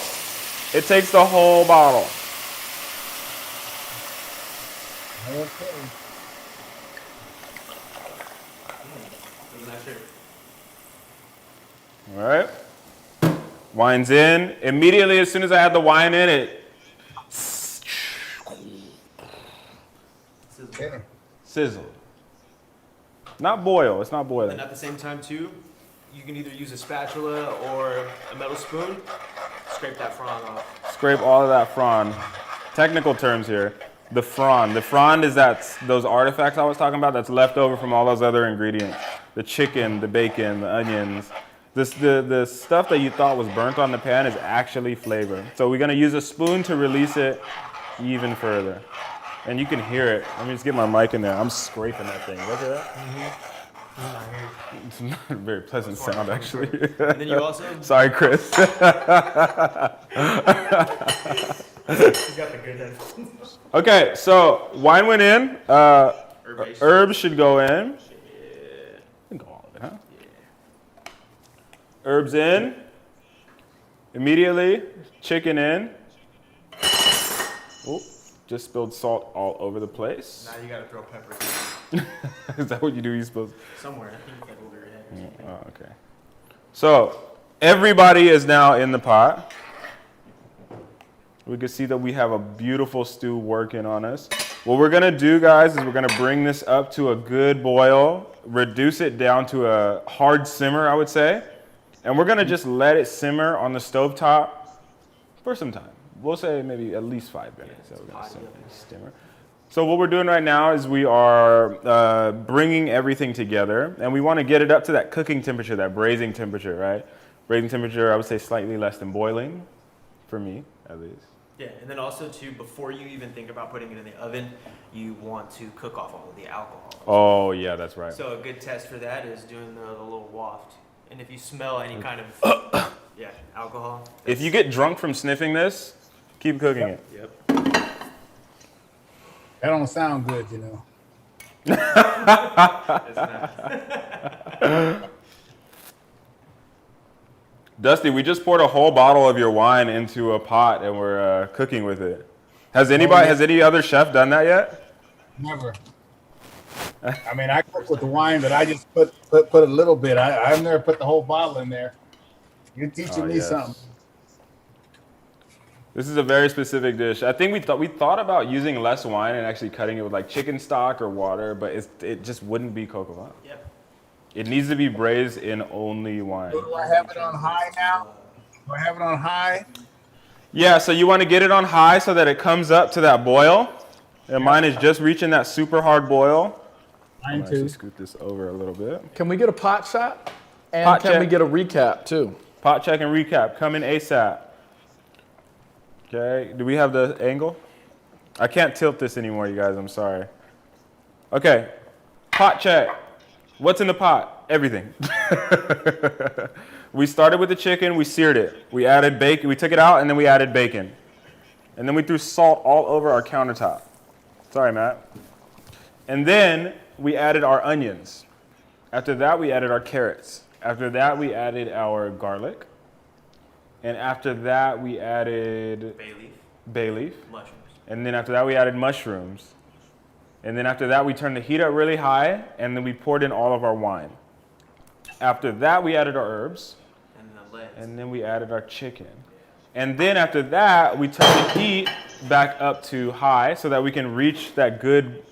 it takes the whole bottle. Okay. All right. Wine's in. Immediately, as soon as I had the wine in, it sizzled. Not boil. It's not boiling. And at the same time, too, you can either use a spatula or a metal spoon. Scrape that frond off. Scrape all of that frond. Technical terms here. The frond. The frond is those artifacts I was talking about that's left over from all those other ingredients. The chicken, the bacon, the onions. The stuff that you thought was burnt on the pan is actually flavor. So we're gonna use a spoon to release it even further. And you can hear it. Let me just get my mic in there. I'm scraping that thing. Look at that. Mm-hmm. It's not a very pleasant sound, actually. And then you also... Sorry, Chris. You got the good headphones. Okay, so wine went in. Herbs should go in. Go all of it, huh? Herbs in. Immediately, chicken in. Oh, just spilled salt all over the place. Now you gotta throw pepper Is that what you do? You supposed? somewhere. I think it's like over your head. Oh, okay. So everybody is now in the pot. We can see that we have a beautiful stew working on us. What we're gonna do, guys, is we're gonna bring this up to a good boil, reduce it down to a hard simmer, I would say. And we're gonna just let it simmer on the stovetop for some time. We'll say maybe at least 5 minutes. So we're gonna simmer. So what we're doing right now is we are bringing everything together, and we want to get it up to that cooking temperature, that braising temperature, right? Braising temperature, I would say slightly less than boiling, for me at least. Yeah, and then also too, before you even think about putting it in the oven, you want to cook off all of the alcohol. Oh yeah, that's right. So a good test for that is doing the little waft. And if you smell any kind of alcohol. If you get drunk from sniffing this, keep cooking it. Yep. That don't sound good, you know. It's not. Dusty, we just poured a whole bottle of your wine into a pot and we're cooking with it. Has any other chef done that yet? Never. I mean, I cook with the wine, but I just put a little bit. I've never put the whole bottle in there. You're teaching me something. This is a very specific dish. I think we thought about using less wine and actually cutting it with like chicken stock or water, but it just wouldn't be coq au vin. Yep. It needs to be braised in only wine. Do I have it on high now? Do I have it on high? Yeah, so you want to get it on high so that it comes up to that boil. And mine is just reaching that super hard boil. Mine I'll too. actually scoot this over a little bit. Can we get a pot shot? And Pot can check. we get a recap too? Pot check and recap. Coming ASAP. Okay, do we have the angle? I can't tilt this anymore, you guys. I'm sorry. Okay, pot check. What's in the pot? Everything. We started with the chicken, we seared it. We added bacon, we took it out, and then we added bacon. And then we threw salt all over our countertop. Sorry, Matt. And then we added our onions. After that, we added our carrots. After that, we added our garlic. And after that, we added bay leaf. Mushrooms. And then after that, we added mushrooms. And then after that, we turned the heat up really high, and then we poured in all of our wine. After that, we added our herbs. And the legs. And then we added our chicken. And then after that, we turned the heat back up to high so that we can reach that good,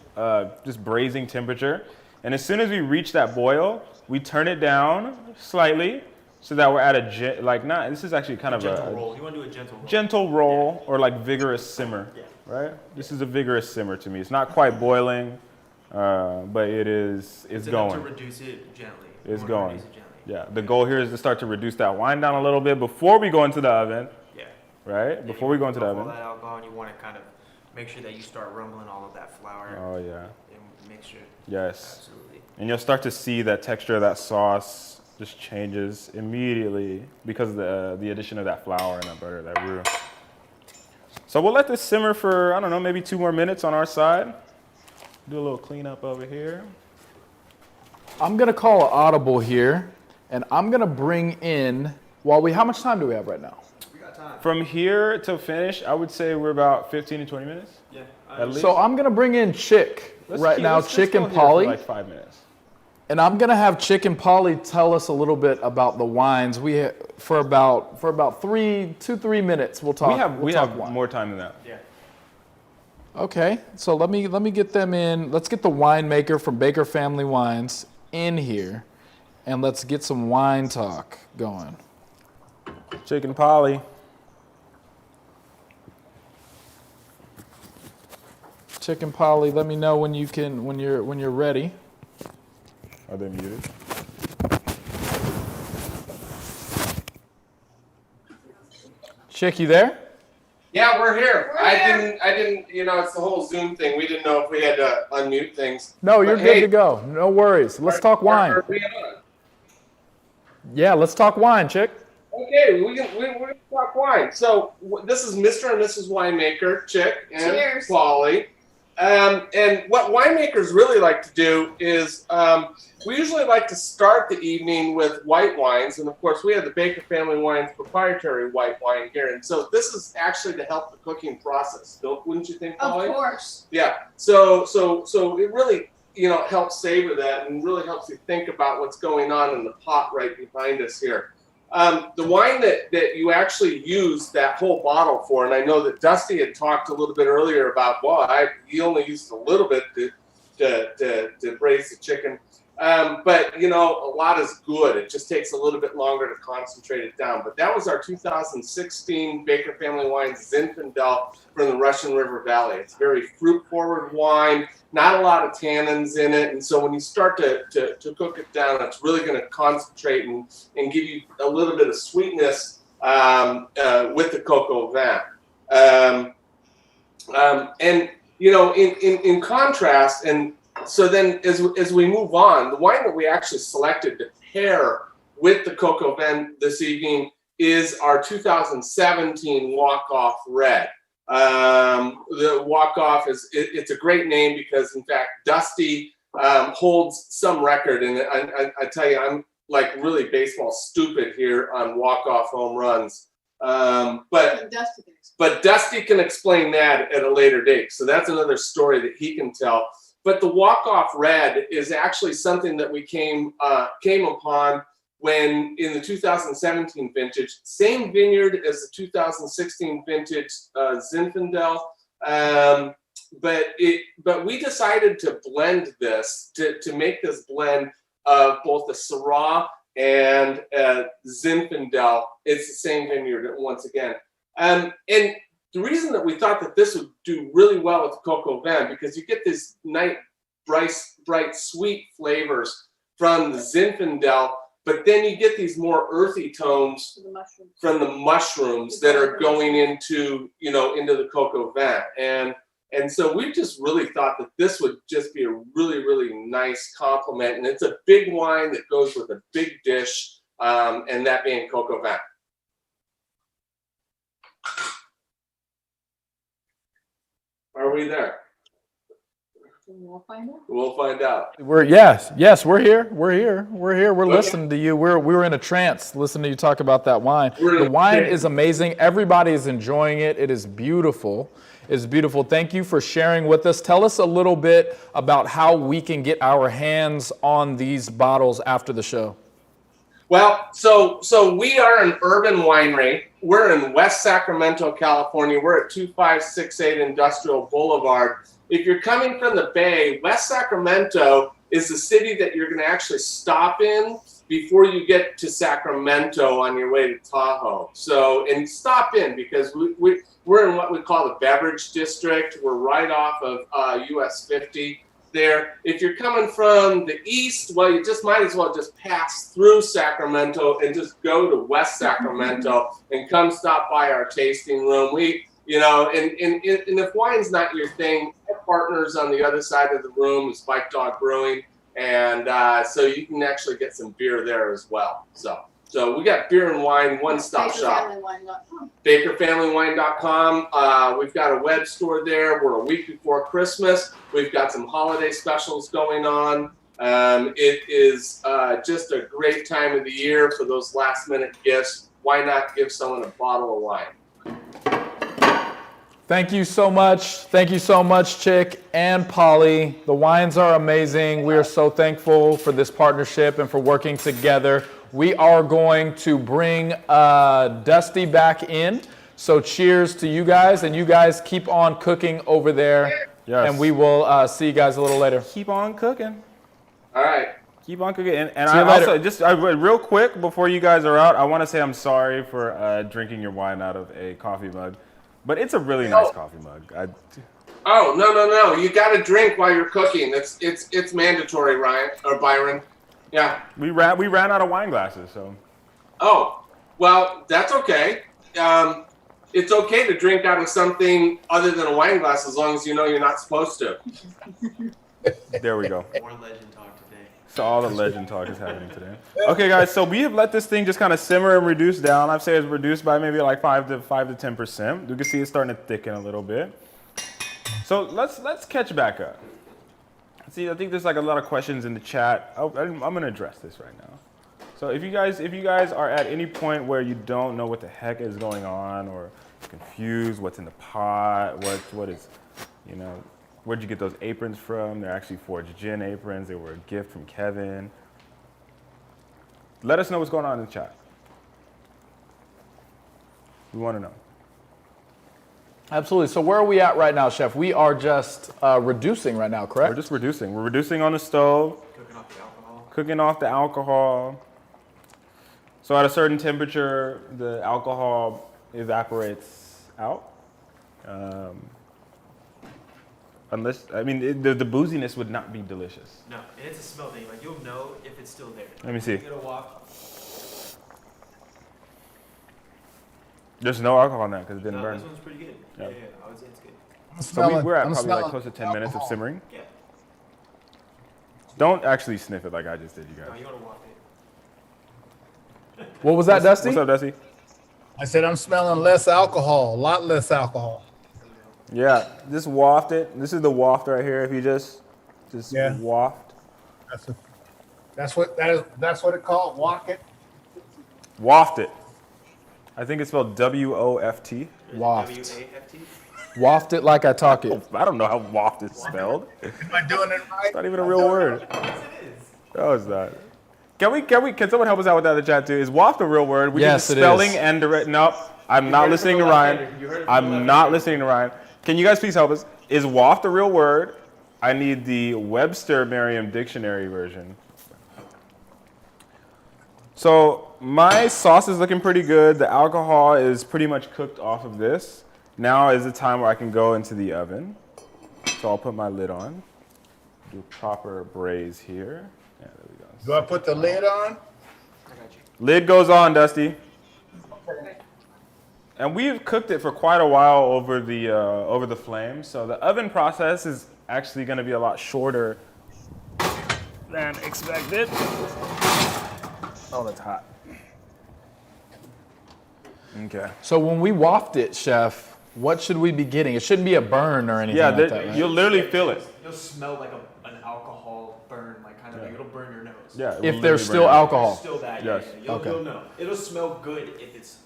just braising temperature. And as soon as we reach that boil, we turn it down slightly so that we're at a, this is actually kind of gentle roll. You want to do a gentle roll. Gentle roll or like vigorous simmer, right? This is a vigorous simmer to me. It's not quite boiling, but it's going. To reduce it gently. It's going. Yeah, the goal here is to start to reduce that wine down a little bit before we go into the oven. Yeah. Right? Before we go into the oven. All that alcohol, and you want to kind of make sure that you start rumbling all of that flour. Oh, yeah. And make sure. Yes. Absolutely. And you'll start to see that texture of that sauce just changes immediately because of the addition of that flour and that butter, that roux. So we'll let this simmer for, I don't know, maybe 2 more minutes on our side. Do a little cleanup over here. I'm going to call an audible here, and I'm going to bring in, how much time do we have right now? We got time. From here to finish, I would say we're about 15 to 20 minutes. Yeah. At least. So I'm going to bring in Chick Chick and for Polly. like 5 minutes. And I'm going to have Chick and Polly tell us a little bit about the wines. For about 3 minutes, we'll talk. We have wine. more time than that. Yeah. Okay, so let me get them in. Let's get the winemaker from Baker Family Wines in here, and let's get some wine talk going. Chick and Polly. Chick and Polly, let me know when you're ready. Are they muted? Chick, you there? Yeah, we're here. I didn't, it's the whole Zoom thing. We didn't know if we had to unmute things. No, you're good to go. No worries. Let's talk wine. Yeah, let's talk wine, Chick. Okay, we can talk wine. So this is Mr. and Mrs. Winemaker, Chick and Polly. And what winemakers really like to do is we usually like to start the evening with white wines. And, of course, we have the Baker Family Wines proprietary white wine here. And so this is actually to help the cooking process. Wouldn't you think, Polly? Of course. Yeah. So it really, helps savor that and really helps you think about what's going on in the pot right behind us here. The wine that you actually use that whole bottle for, and I know that Dusty had talked a little bit earlier about, he only used a little bit to braise the chicken. But, a lot is good. It just takes a little bit longer to concentrate it down. But that was our 2016 Baker Family Wines Zinfandel from the Russian River Valley. It's very fruit-forward wine, not a lot of tannins in it. And so when you start to cook it down, it's really going to concentrate and give you a little bit of sweetness with the cocoa vin. In contrast, and so then as we move on, the wine that we actually selected to pair with the cocoa vin this evening is our 2017 Walk-Off Red. The Walk-Off it's a great name because, in fact, Dusty holds some record. And I tell you, I'm like really baseball stupid here on walk-off home runs. But Dusty can explain that at a later date. So that's another story that he can tell. But the Walk-Off Red is actually something that we came upon when in the 2017 vintage, same vineyard as the 2016 vintage Zinfandel, but we decided to blend this to make this blend of both the Syrah and Zinfandel. It's the same vineyard once again, and the reason that we thought that this would do really well with the cocoa vin, because you get this nice, bright, sweet flavors from the Zinfandel, but then you get these more earthy tones from the mushrooms that are going into the cocoa vin. And And so we just really thought that this would just be a really, really nice compliment. And it's a big wine that goes with a big dish, and that being Coq Vin. Are we there? We'll find out. We'll find out. We're here. We're listening to you. We were in a trance listening to you talk about that wine. The wine is amazing. Everybody is enjoying it. It is beautiful. It's beautiful. Thank you for sharing with us. Tell us a little bit about how we can get our hands on these bottles after the show. Well, so we are an urban winery. We're in West Sacramento, California. We're at 2568 Industrial Boulevard. If you're coming from the Bay, West Sacramento is the city that you're going to actually stop in before you get to Sacramento on your way to Tahoe. So, and stop in because we're in what we call the beverage district. We're right off of US 50 there. If you're coming from the east, well, you just might as well just pass through Sacramento and just go to West Sacramento and come stop by our tasting room. You know, and if wine's not your thing, our partners on the other side of the room is Bike Dog Brewing, and so you can actually get some beer there as well. So we got beer and wine, one-stop shop. BakerFamilyWine.com. We've got a web store there. We're a week before Christmas. We've got some holiday specials going on. It is just a great time of the year for those last-minute gifts. Why not give someone a bottle of wine? Thank you so much. Thank you so much, Chick and Polly. The wines are amazing. We are so thankful for this partnership and for working together. We are going to bring Dusty back in. So cheers to you guys, and you guys keep on cooking over there. Yes. And we will see you guys a little later. Keep on cooking. All right. Keep on cooking. And See you I later. also, just real quick before you guys are out, I want to say I'm sorry for drinking your wine out of a coffee mug. But it's a really nice coffee mug. Oh, no. You got to drink while you're cooking. It's mandatory, Ryan or Byron. Yeah. We ran out of wine glasses, so. Oh, well, that's okay. It's okay to drink out of something other than a wine glass as long as you know you're not supposed to. There we go. More legend talk today. So all the legend talk is happening today. Okay, guys. So we have let this thing just kind of simmer and reduce down. I'd say it's reduced by maybe like 5 to 10%. You can see it's starting to thicken a little bit. So let's catch back up. See, I think there's like a lot of questions in the chat. I'm gonna address this right now. So if you guys are at any point where you don't know what the heck is going on or confused, what's in the pot, what is, you know, where'd you get those aprons from? They're actually Forged Gin aprons. They were a gift from Kevin. Let us know what's going on in the chat. We want to know. Absolutely. So where are we at right now, Chef? We are just reducing right now, correct? We're just reducing. We're reducing on the stove. Cooking off the alcohol. So at a certain temperature, the alcohol evaporates out. Unless, I mean, the booziness would not be delicious. No, and it's a smell thing. Like, you'll know if it's still there. Let me see. You get a walk. There's no alcohol in that because it didn't burn. This one's pretty good. Yeah, I would say it's good. So we're at probably like close to 10 minutes of simmering. Yeah. Don't actually sniff it like I just did, you No, guys. you want to walk it. What was that, Dusty? What's up, Dusty? I said I'm smelling less alcohol, a lot less alcohol. Yeah, just waft it. This is the waft right here. If you just Yeah. waft. That's what it called. Walk it. Waft it. I think it's spelled W-O-F-T. Waft. W-A-F-T? Waft it like I talk it. I don't know how waft is spelled. Am I doing it right? It's not even a real word. No, it's not. Can someone help us out with that in the chat too? Is waft a real word? We Yes, did it the spelling is. and direct. Nope. I'm not listening to Ryan. I'm not listening to Ryan. Can you guys please help us? Is waft a real word? I need the Webster Merriam Dictionary version. So my sauce is looking pretty good. The alcohol is pretty much cooked off of this. Now is the time where I can go into the oven. So I'll put my lid on. Do a proper braise here. Yeah, there we go. Do I put the lid on? Lid goes on, Dusty. And we've cooked it for quite a while over the flame. So the oven process is actually going to be a lot shorter than expected. Oh, that's hot. Okay. So when we waft it, Chef, what should we be getting? It shouldn't be a burn or anything like that, right? You'll literally feel it. You'll smell like an alcohol burn, like kind of like it'll burn your nose. Yeah. If there's still alcohol. Still that, Yes. yeah. You'll know. It'll smell good if it's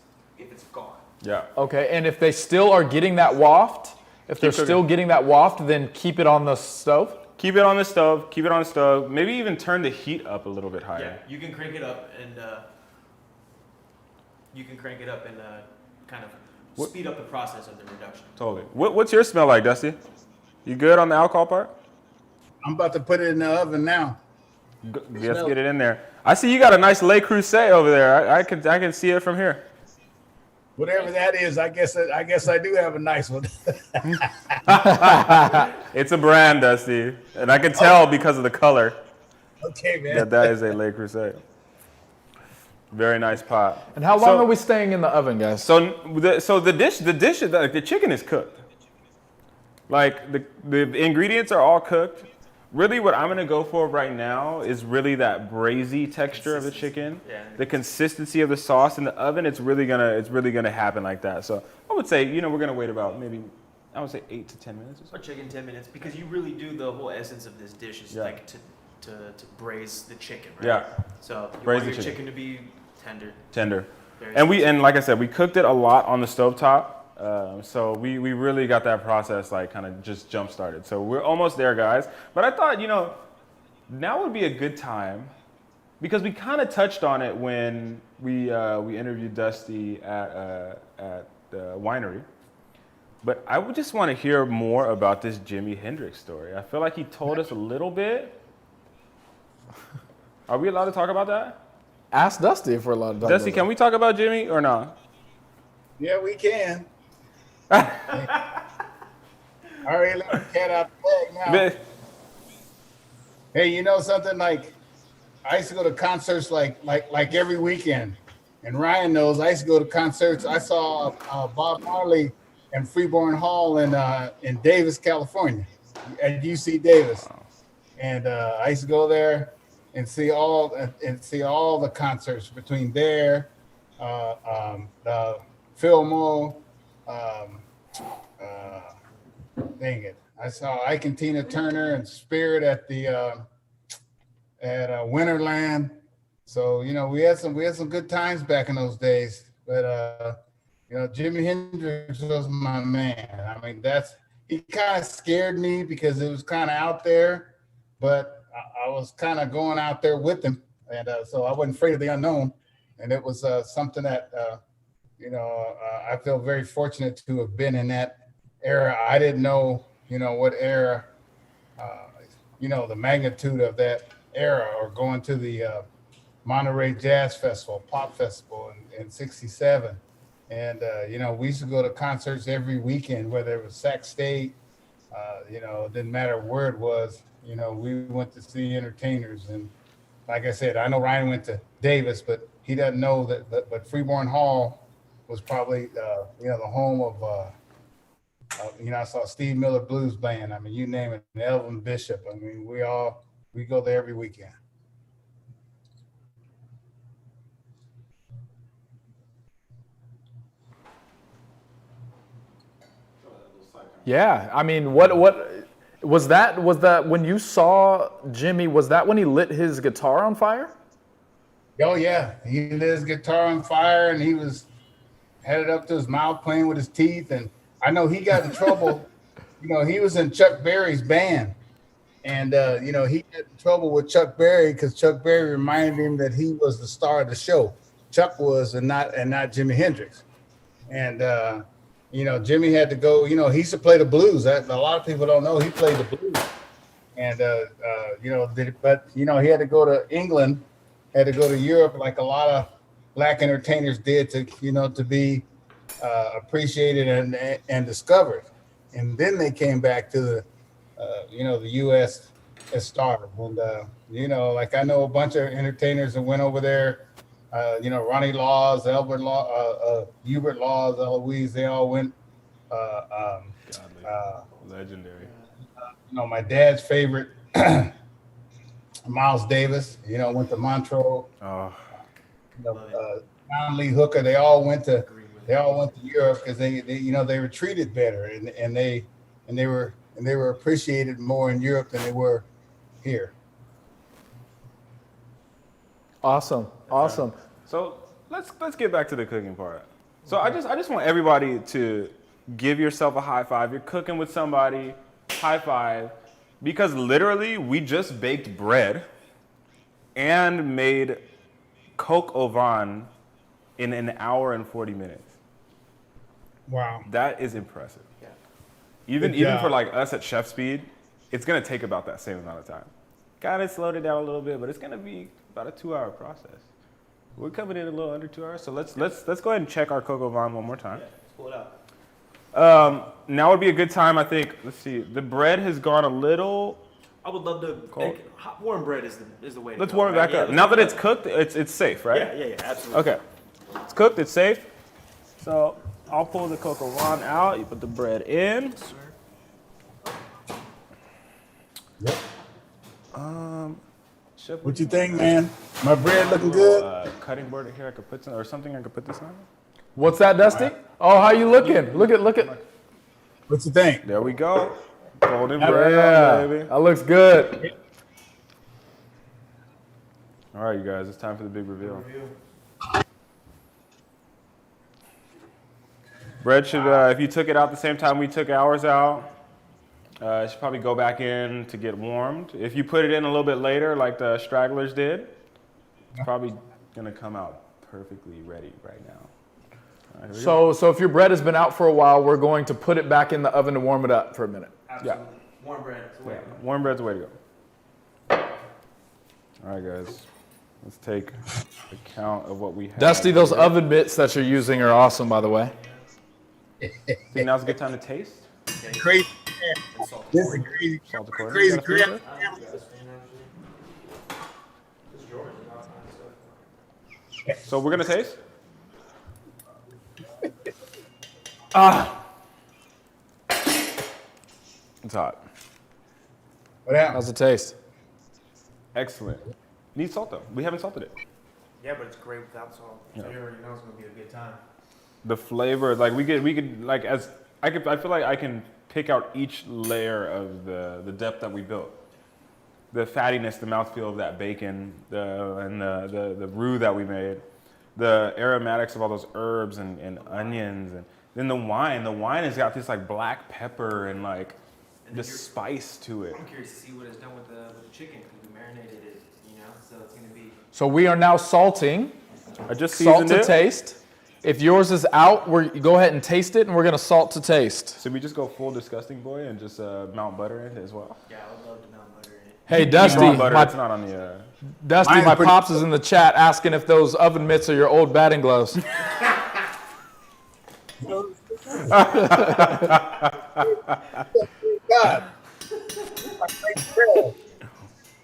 gone. Yeah. Okay, and if they still are getting that waft, then keep it on the stove? Keep it on the stove. Keep it on the stove. Maybe even turn the heat up a little bit higher. Yeah, you can crank it up and kind of speed up the process of the reduction. Totally. What's your smell like, Dusty? You good on the alcohol part? I'm about to put it in the oven now. Let's get it in there. I see you got a nice Le Creuset over there. I can see it from here. Whatever that is, I guess I do have a nice one. It's a brand, Dusty, and I can tell because of the color. Okay, man. That is a Le Creuset. Very nice pot. And how long are we staying in the oven, guys? So the chicken is cooked. Like the ingredients are all cooked. Really, what I'm gonna go for right now is really that braisy texture of the chicken, the consistency of the sauce in the oven. It's really gonna happen like that. So I would say, we're gonna wait about maybe, I would say 8 to 10 minutes or so. Or chicken 10 minutes, because you really do the whole essence of this dish is like to braise the chicken, right? Yeah. So you Braise want the your chicken chicken to be tender. Tender. And like I said, we cooked it a lot on the stovetop. So we really got that process like kind of just jump started. So we're almost there, guys. But I thought, now would be a good time because we kind of touched on it when we interviewed Dusty at the winery. But I would just want to hear more about this Jimi Hendrix story. I feel like he told us a little bit. Are we allowed to talk about that? Ask Dusty if we're allowed to talk Dusty, about can we talk about Jimmy or not? Yeah, we can. I already let the cat out the bag now. Hey, you know something? Like, I used to go to concerts like every weekend, and Ryan knows I used to go to concerts. I saw Bob Marley and Freeborn Hall in Davis, California, at UC Davis, and I used to go there and see all the concerts between there, the Fillmore. Dang it! I saw Ike and Tina Turner and Spirit at Winterland. So we had some good times back in those days. But Jimi Hendrix was my man. I mean, he kind of scared me because it was kind of out there, but I was kind of going out there with him, and so I wasn't afraid of the unknown. And it was something that I feel very fortunate to have been in that era. I didn't know, what era, the magnitude of that era, or going to the Monterey Jazz Festival, Pop Festival in '67. And, we used to go to concerts every weekend, whether it was Sac State, it didn't matter where it was, we went to see entertainers. And like I said, I know Ryan went to Davis, but he doesn't know that, but Freeborn Hall was probably, the home of, I saw Steve Miller Blues Band. I mean, you name it, Elvin Bishop. I mean, we go there every weekend. Yeah, I mean, what was that? Was that when you saw Jimmy? Was that when he lit his guitar on fire? Oh yeah, he lit his guitar on fire, and he was headed up to his mouth playing with his teeth. And I know he got in trouble. He was in Chuck Berry's band, and he got in trouble with Chuck Berry because Chuck Berry reminded him that he was the star of the show. Chuck was, and not Jimi Hendrix. And Jimmy had to go. He used to play the blues. A lot of people don't know he played the blues. And he had to go to England, had to go to Europe, like a lot of black entertainers did, to be appreciated and discovered. And then they came back to the U.S. as stars. And like I know a bunch of entertainers that went over there Ronnie Laws, Albert Law, Hubert Laws, Eloise, they all went. Legendary. My dad's favorite, Miles Davis, went to Montreux. Oh, John Lee Hooker, they all went to Europe because they were treated better and they were appreciated more in Europe than they were here. Awesome. so let's get back to the cooking part. So I just want everybody to give yourself a high five. You're cooking with somebody, high five, because literally we just baked bread and made coq au vin in an hour and 40 minutes. Wow. That is impressive. Yeah. Even Good job. for like us at chef speed, it's gonna take about that same amount of time. Gotta slowed it down a little bit, but it's gonna be about a 2-hour process. We're coming in a little under 2 hours, so let's go ahead and check our coq au vin one more time. Yeah, let's pull it out. Now would be a good time, I think. Let's see. The bread has gone a little. I would love to Cold. hot warm bread is the way to Let's go, warm it right? back Yeah, up. let's Now warm that it it's up. cooked, it's safe, right? Yeah, absolutely. Okay. It's cooked. It's safe. So I'll pull the coq au vin out. You put the bread in. Yep. Chef, What you think, man? My bread looking good? Cutting board here. I could put some, or something. I could put this on. What's that, Dusty? Oh, how you looking? Look at. What you think? There we go. Golden Yeah. brown, baby. That looks good. All right, you guys. It's time for the big reveal. Bread should, if you took it out the same time we took ours out, it should probably go back in to get warmed. If you put it in a little bit later, like the stragglers did, it's probably gonna come out perfectly ready right now. All right, here we go. So if your bread has been out for a while, we're going to put it back in the oven to warm it up for a minute. Absolutely. Warm bread is the way to go. Warm bread's the way to go. All right, guys. Let's take account of what we have. Dusty, those here. oven mitts that you're using are awesome, by the way. Think now's a good time to taste? Crazy. And salt. This is crazy. Salt according. Crazy You got a spoon, crap. sir? This is yours. You got mine, so- So we're gonna taste? It's hot. What happened? How's it taste? Excellent. Need salt though. We haven't salted it. Yeah, but it's great without salt. So Yeah. you already know it's gonna be a good time. The flavor, like we could like as I feel like I can pick out each layer of the depth that we built. The fattiness, the mouthfeel of that bacon, the roux that we made, the aromatics of all those herbs and onions, and then the wine. The wine has got this like black pepper and like And the then you're- spice to it. I'm curious to see what it's done with the chicken because we marinated it, so it's gonna be. So we are now salting. I just Salt seasoned to it. taste. If yours is out, you go ahead and taste it, and we're gonna salt to taste. Should we just go full disgusting boy and just melt butter in it as well? Yeah, I would love to melt butter in it. Hey, Dusty, Raw butter, my, it's not on the. Dusty, Mine's my pretty- pops is in the chat asking if those oven mitts are your old batting gloves. God.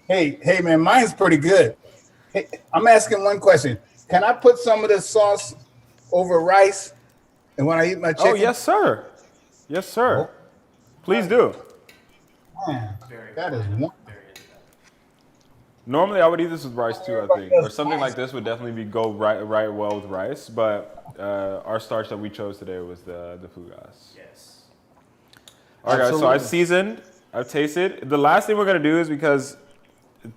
Hey, man, mine's pretty good. Hey, I'm asking one question. Can I put some of this sauce over rice? And when I eat my chicken? Oh yes, sir. Yes, sir. Please do. Man, Very that is one. Normally, I would eat this with rice too. I think, or something like this would definitely go right well with rice. But our starch that we chose today was the fougasse. Yes. All right, guys. So Absolutely. I've seasoned. I've tasted. The last thing we're gonna do is because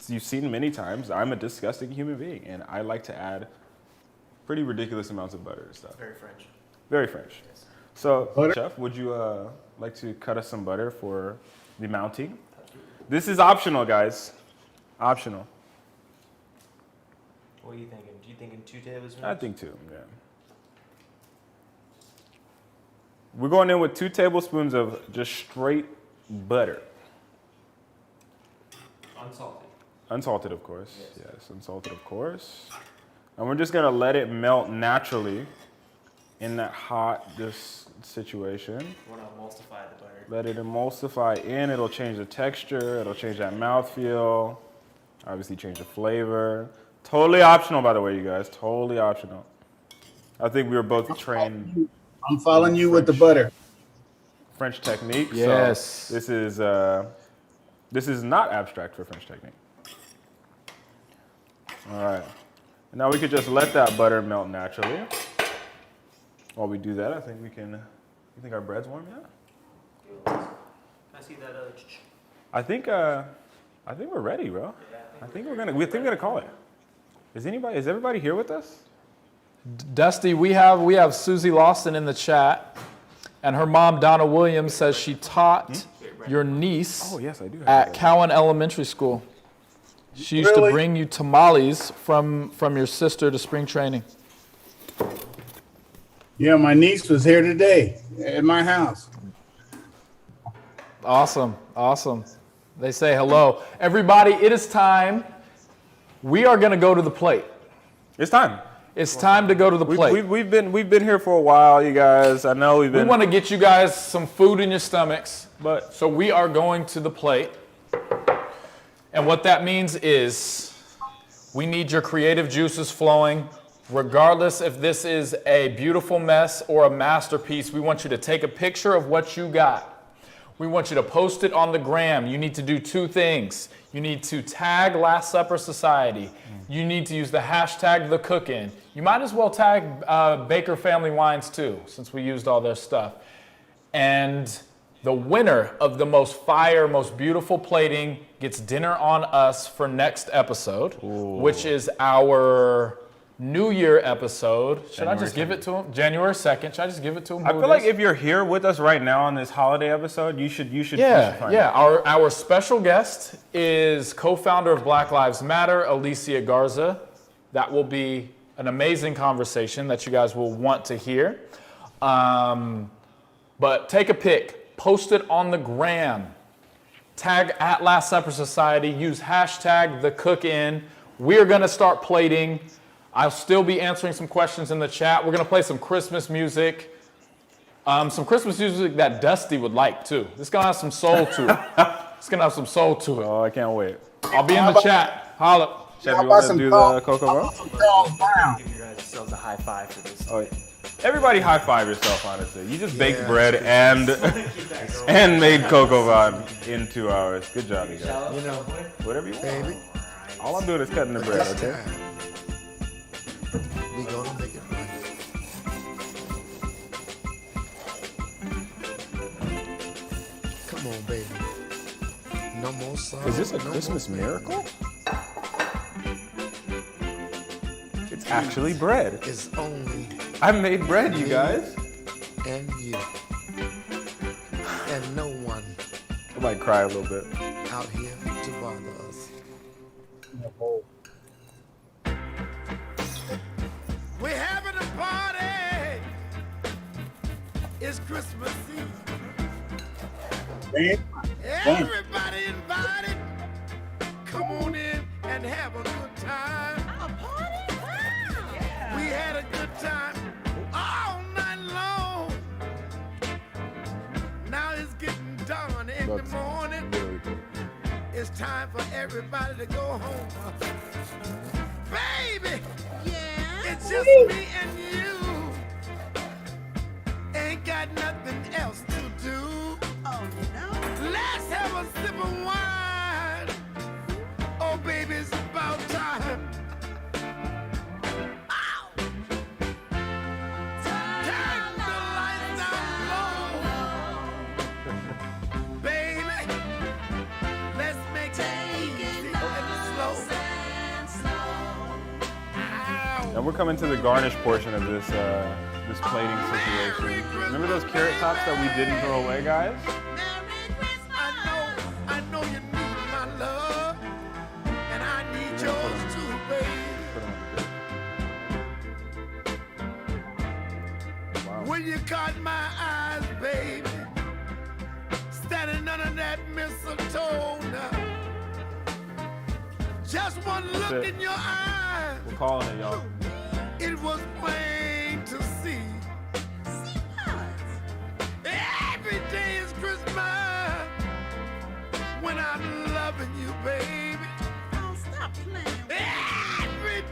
you've seen many times. I'm a disgusting human being, and I like to add pretty ridiculous amounts of butter and stuff. Very French. Very French. So, Butter? Chef, would you like to cut us some butter for the mounting? This is optional, guys. Optional. What are you thinking? Do you thinking 2 tablespoons? I think 2, yeah. We're going in with 2 tablespoons of just straight butter. Unsalted. Unsalted, of course. Yes, unsalted, of course. And we're just gonna let it melt naturally in that hot situation. We want to emulsify the butter. Let it emulsify in. It'll change the texture. It'll change that mouthfeel. Obviously, change the flavor. Totally optional, by the way, you guys. Totally optional. I think we were both trained I'm following you with the butter. French technique. Yes. So this is not abstract for French technique. All right. Now we could just let that butter melt naturally. While we do that, I think we can. You think our bread's warm yet? I see that. I think we're ready, bro. I think we're gonna call it. Is everybody here with us? Dusty, we have Susie Lawson in the chat, and her mom Donna Williams says she taught your niece Oh yes, I do. at Cowan Elementary School. She used to bring you tamales from your sister to spring training. Yeah, my niece was here today at my house. Awesome, awesome. They say hello. Everybody, it is time. We are going to go to the plate. It's time. It's time to go to the plate. We've been here for a while, you guys. I know we've been. We want to get you guys some food in your stomachs, so we are going to the plate. And what that means is we need your creative juices flowing. Regardless if this is a beautiful mess or a masterpiece, we want you to take a picture of what you got. We want you to post it on the gram. You need to do two things. You need to tag Last Supper Society. You need to use the hashtag The Cook-In. You might as well tag Baker Family Wines too, since we used all their stuff. And the winner of the most fire, most beautiful plating gets dinner on us for next episode, which is our New Year episode. Should I just give it to him? January 2nd. Should I just give it to him? I feel like if you're here with us right now on this holiday episode, you should find it. Our special guest is co-founder of Black Lives Matter, Alicia Garza. That will be an amazing conversation that you guys will want to hear. But take a pic, post it on the gram, tag at Last Supper Society, use hashtag The Cook-In. We're gonna start plating. I'll still be answering some questions in the chat. We're gonna play some Christmas music. Some Christmas music that Dusty would like too. It's gonna have some soul to it. It's gonna have some soul to it. Oh, I can't wait. I'll be in the chat. Holla. Chef, you want to do the cocoa bro? Give you guys yourselves a high five for this. Oh, yeah. Everybody high five yourself, honestly. You just baked bread and made cocoa van in 2 hours. Good job, you guys. You know, Whatever you want. baby, All I'm doing is cutting the bread, it's okay? time. We gonna make it right. Come on, baby. No more sorrow. Is this a no Christmas more miracle? It's actually bread. It's only I made bread, you guys. and you. And no one I might cry a little bit. out here to bother us. We're having a party. It's Christmas Eve. Man, Everybody invited. Come on in and have a good time. A party? Wow. We had a good time all night long. Now it's getting dawn in the morning. It's time for everybody to go home. Baby, Yeah. it's just me and you. Ain't got nothing else to do. Oh, no. Let's have a sip of wine. Oh, baby, it's about time. Ow! Turn the lights down low. Baby, let's make it easy and slow. Ow! Now we're coming to the garnish portion of this this plating situation. Remember those carrot tops that we didn't throw away, guys? I know you need my love, and I need yours too, baby. Put 'em on the Wow. When you caught my eyes, baby, standing under that mistletoe now. Just one look it. in your eyes, We're calling it, y'all. it was plain to see. See what? Every day is Christmas when I'm loving you, baby. Oh, stop playing. Every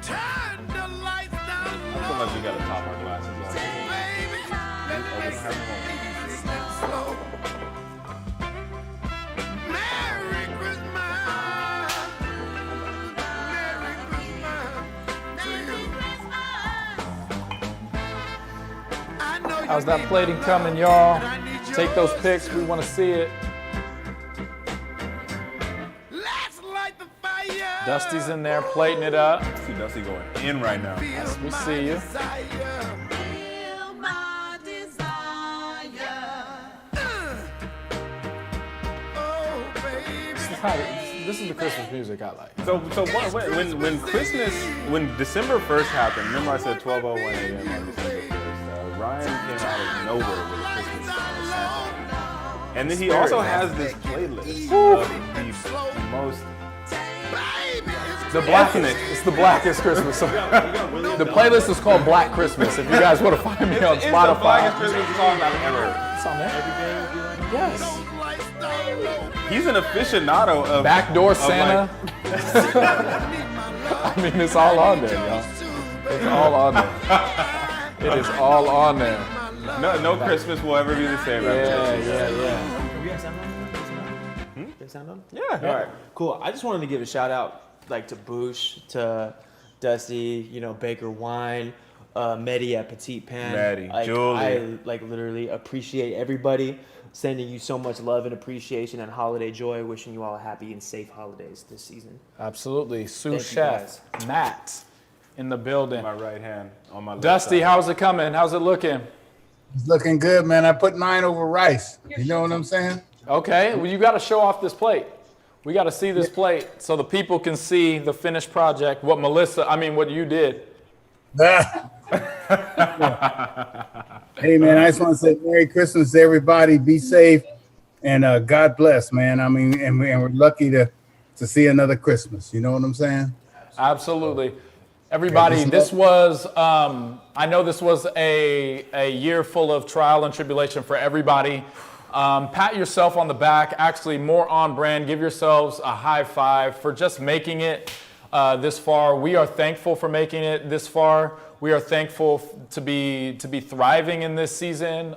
Turn the lights down low. Unless we got to top our glasses on. Baby, let's make it easy and slow. Merry Christmas. Merry Christmas to you. I know you How's that need plating my coming, love, y'all? and I need Take those yours pics. We too. want to see it. Let's light the fire. Dusty's in there plating it up. See Dusty going in right now. Feel We my see you. desire. Feel my desire. Oh, baby. This is the Christmas music I like. So when December 1st happened, remember I said 12:01 a.m. on December 1st. Ryan came out of nowhere with a Christmas sample. And then he also has this playlist of the most The blackest. It's the blackest Christmas song. The playlist is called Black Christmas. If you guys want to find me on it's the blackest Spotify, Christmas song I've ever heard. it's on there. Yes. He's an aficionado of Backdoor of, Santa. I mean, it's all on there, y'all. It's all on there. It is all on there. no Christmas will ever be the same after this. Yeah. You guys sound on? You guys sound on? Yeah. All right, cool. I just wanted to give a shout out, like to Boosh, to Dusty, Baker Wine, Medi at Petite Pan. Medi, like, Julie. I literally appreciate everybody. Sending you so much love and appreciation and holiday joy. Wishing you all happy and safe holidays this season. Absolutely. Sous Thank you, Chef Matt in the building. My right hand on my left Dusty, side. how's it coming? How's it looking? It's looking good, man. I put mine over rice. You know what I'm saying? Okay, well, you got to show off this plate. We got to see this plate so the people can see the finished project, what you did. Hey, man, I just want to say Merry Christmas to everybody. Be safe and God bless, man. I mean, and we're lucky to see another Christmas. You know what I'm saying? Absolutely. Everybody, this was, I know this was a year full of trial and tribulation for everybody. Pat yourself on the back, actually more on brand. Give yourselves a high five for just making it this far. We are thankful for making it this far. We are thankful to be thriving in this season.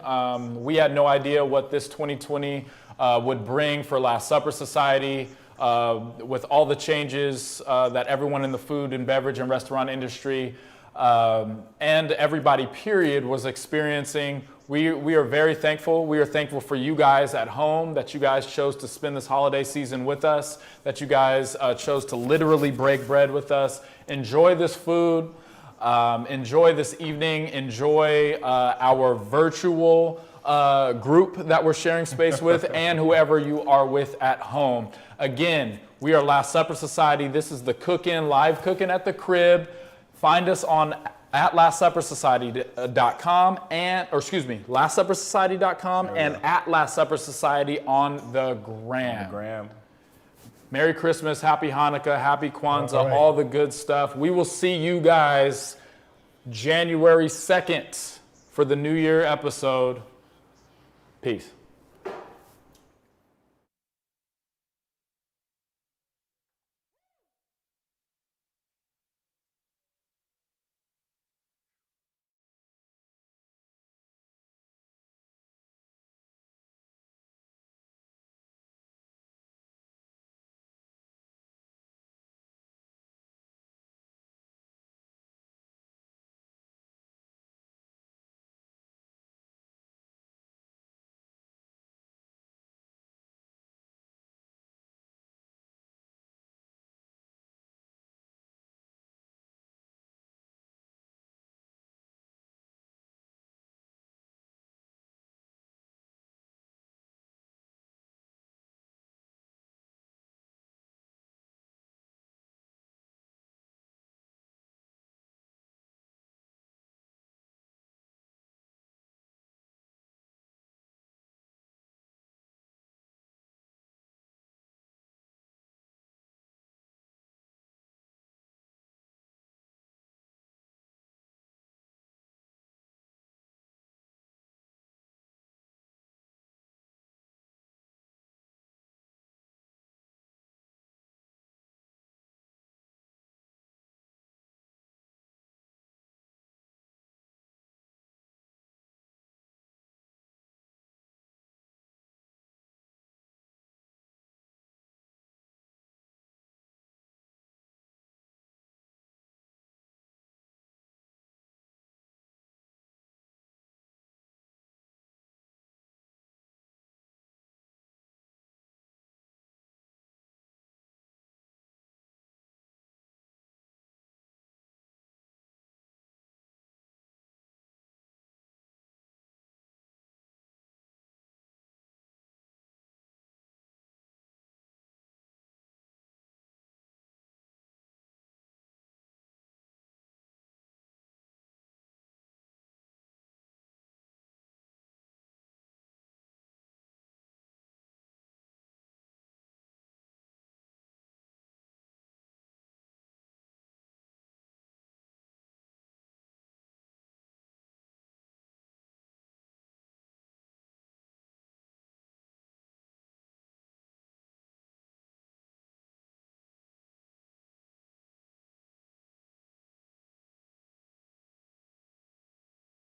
We had no idea what this 2020 would bring for Last Supper Society. With all the changes that everyone in the food and beverage and restaurant industry and everybody, period, was experiencing. We are very thankful. We are thankful for you guys at home, that you guys chose to spend this holiday season with us, that you guys chose to literally break bread with us. Enjoy this food. Enjoy this evening. Enjoy our virtual group that we're sharing space with and whoever you are with at home. Again, we are Last Supper Society. This is the cook-in, live cooking at the crib. Find us on at LastSupperSociety.com LastSupperSociety.com and at Last Supper Society on the gram. Merry Christmas, Happy Hanukkah, Happy Kwanzaa, all the good stuff. We will see you guys January 2nd for the New Year episode. Peace.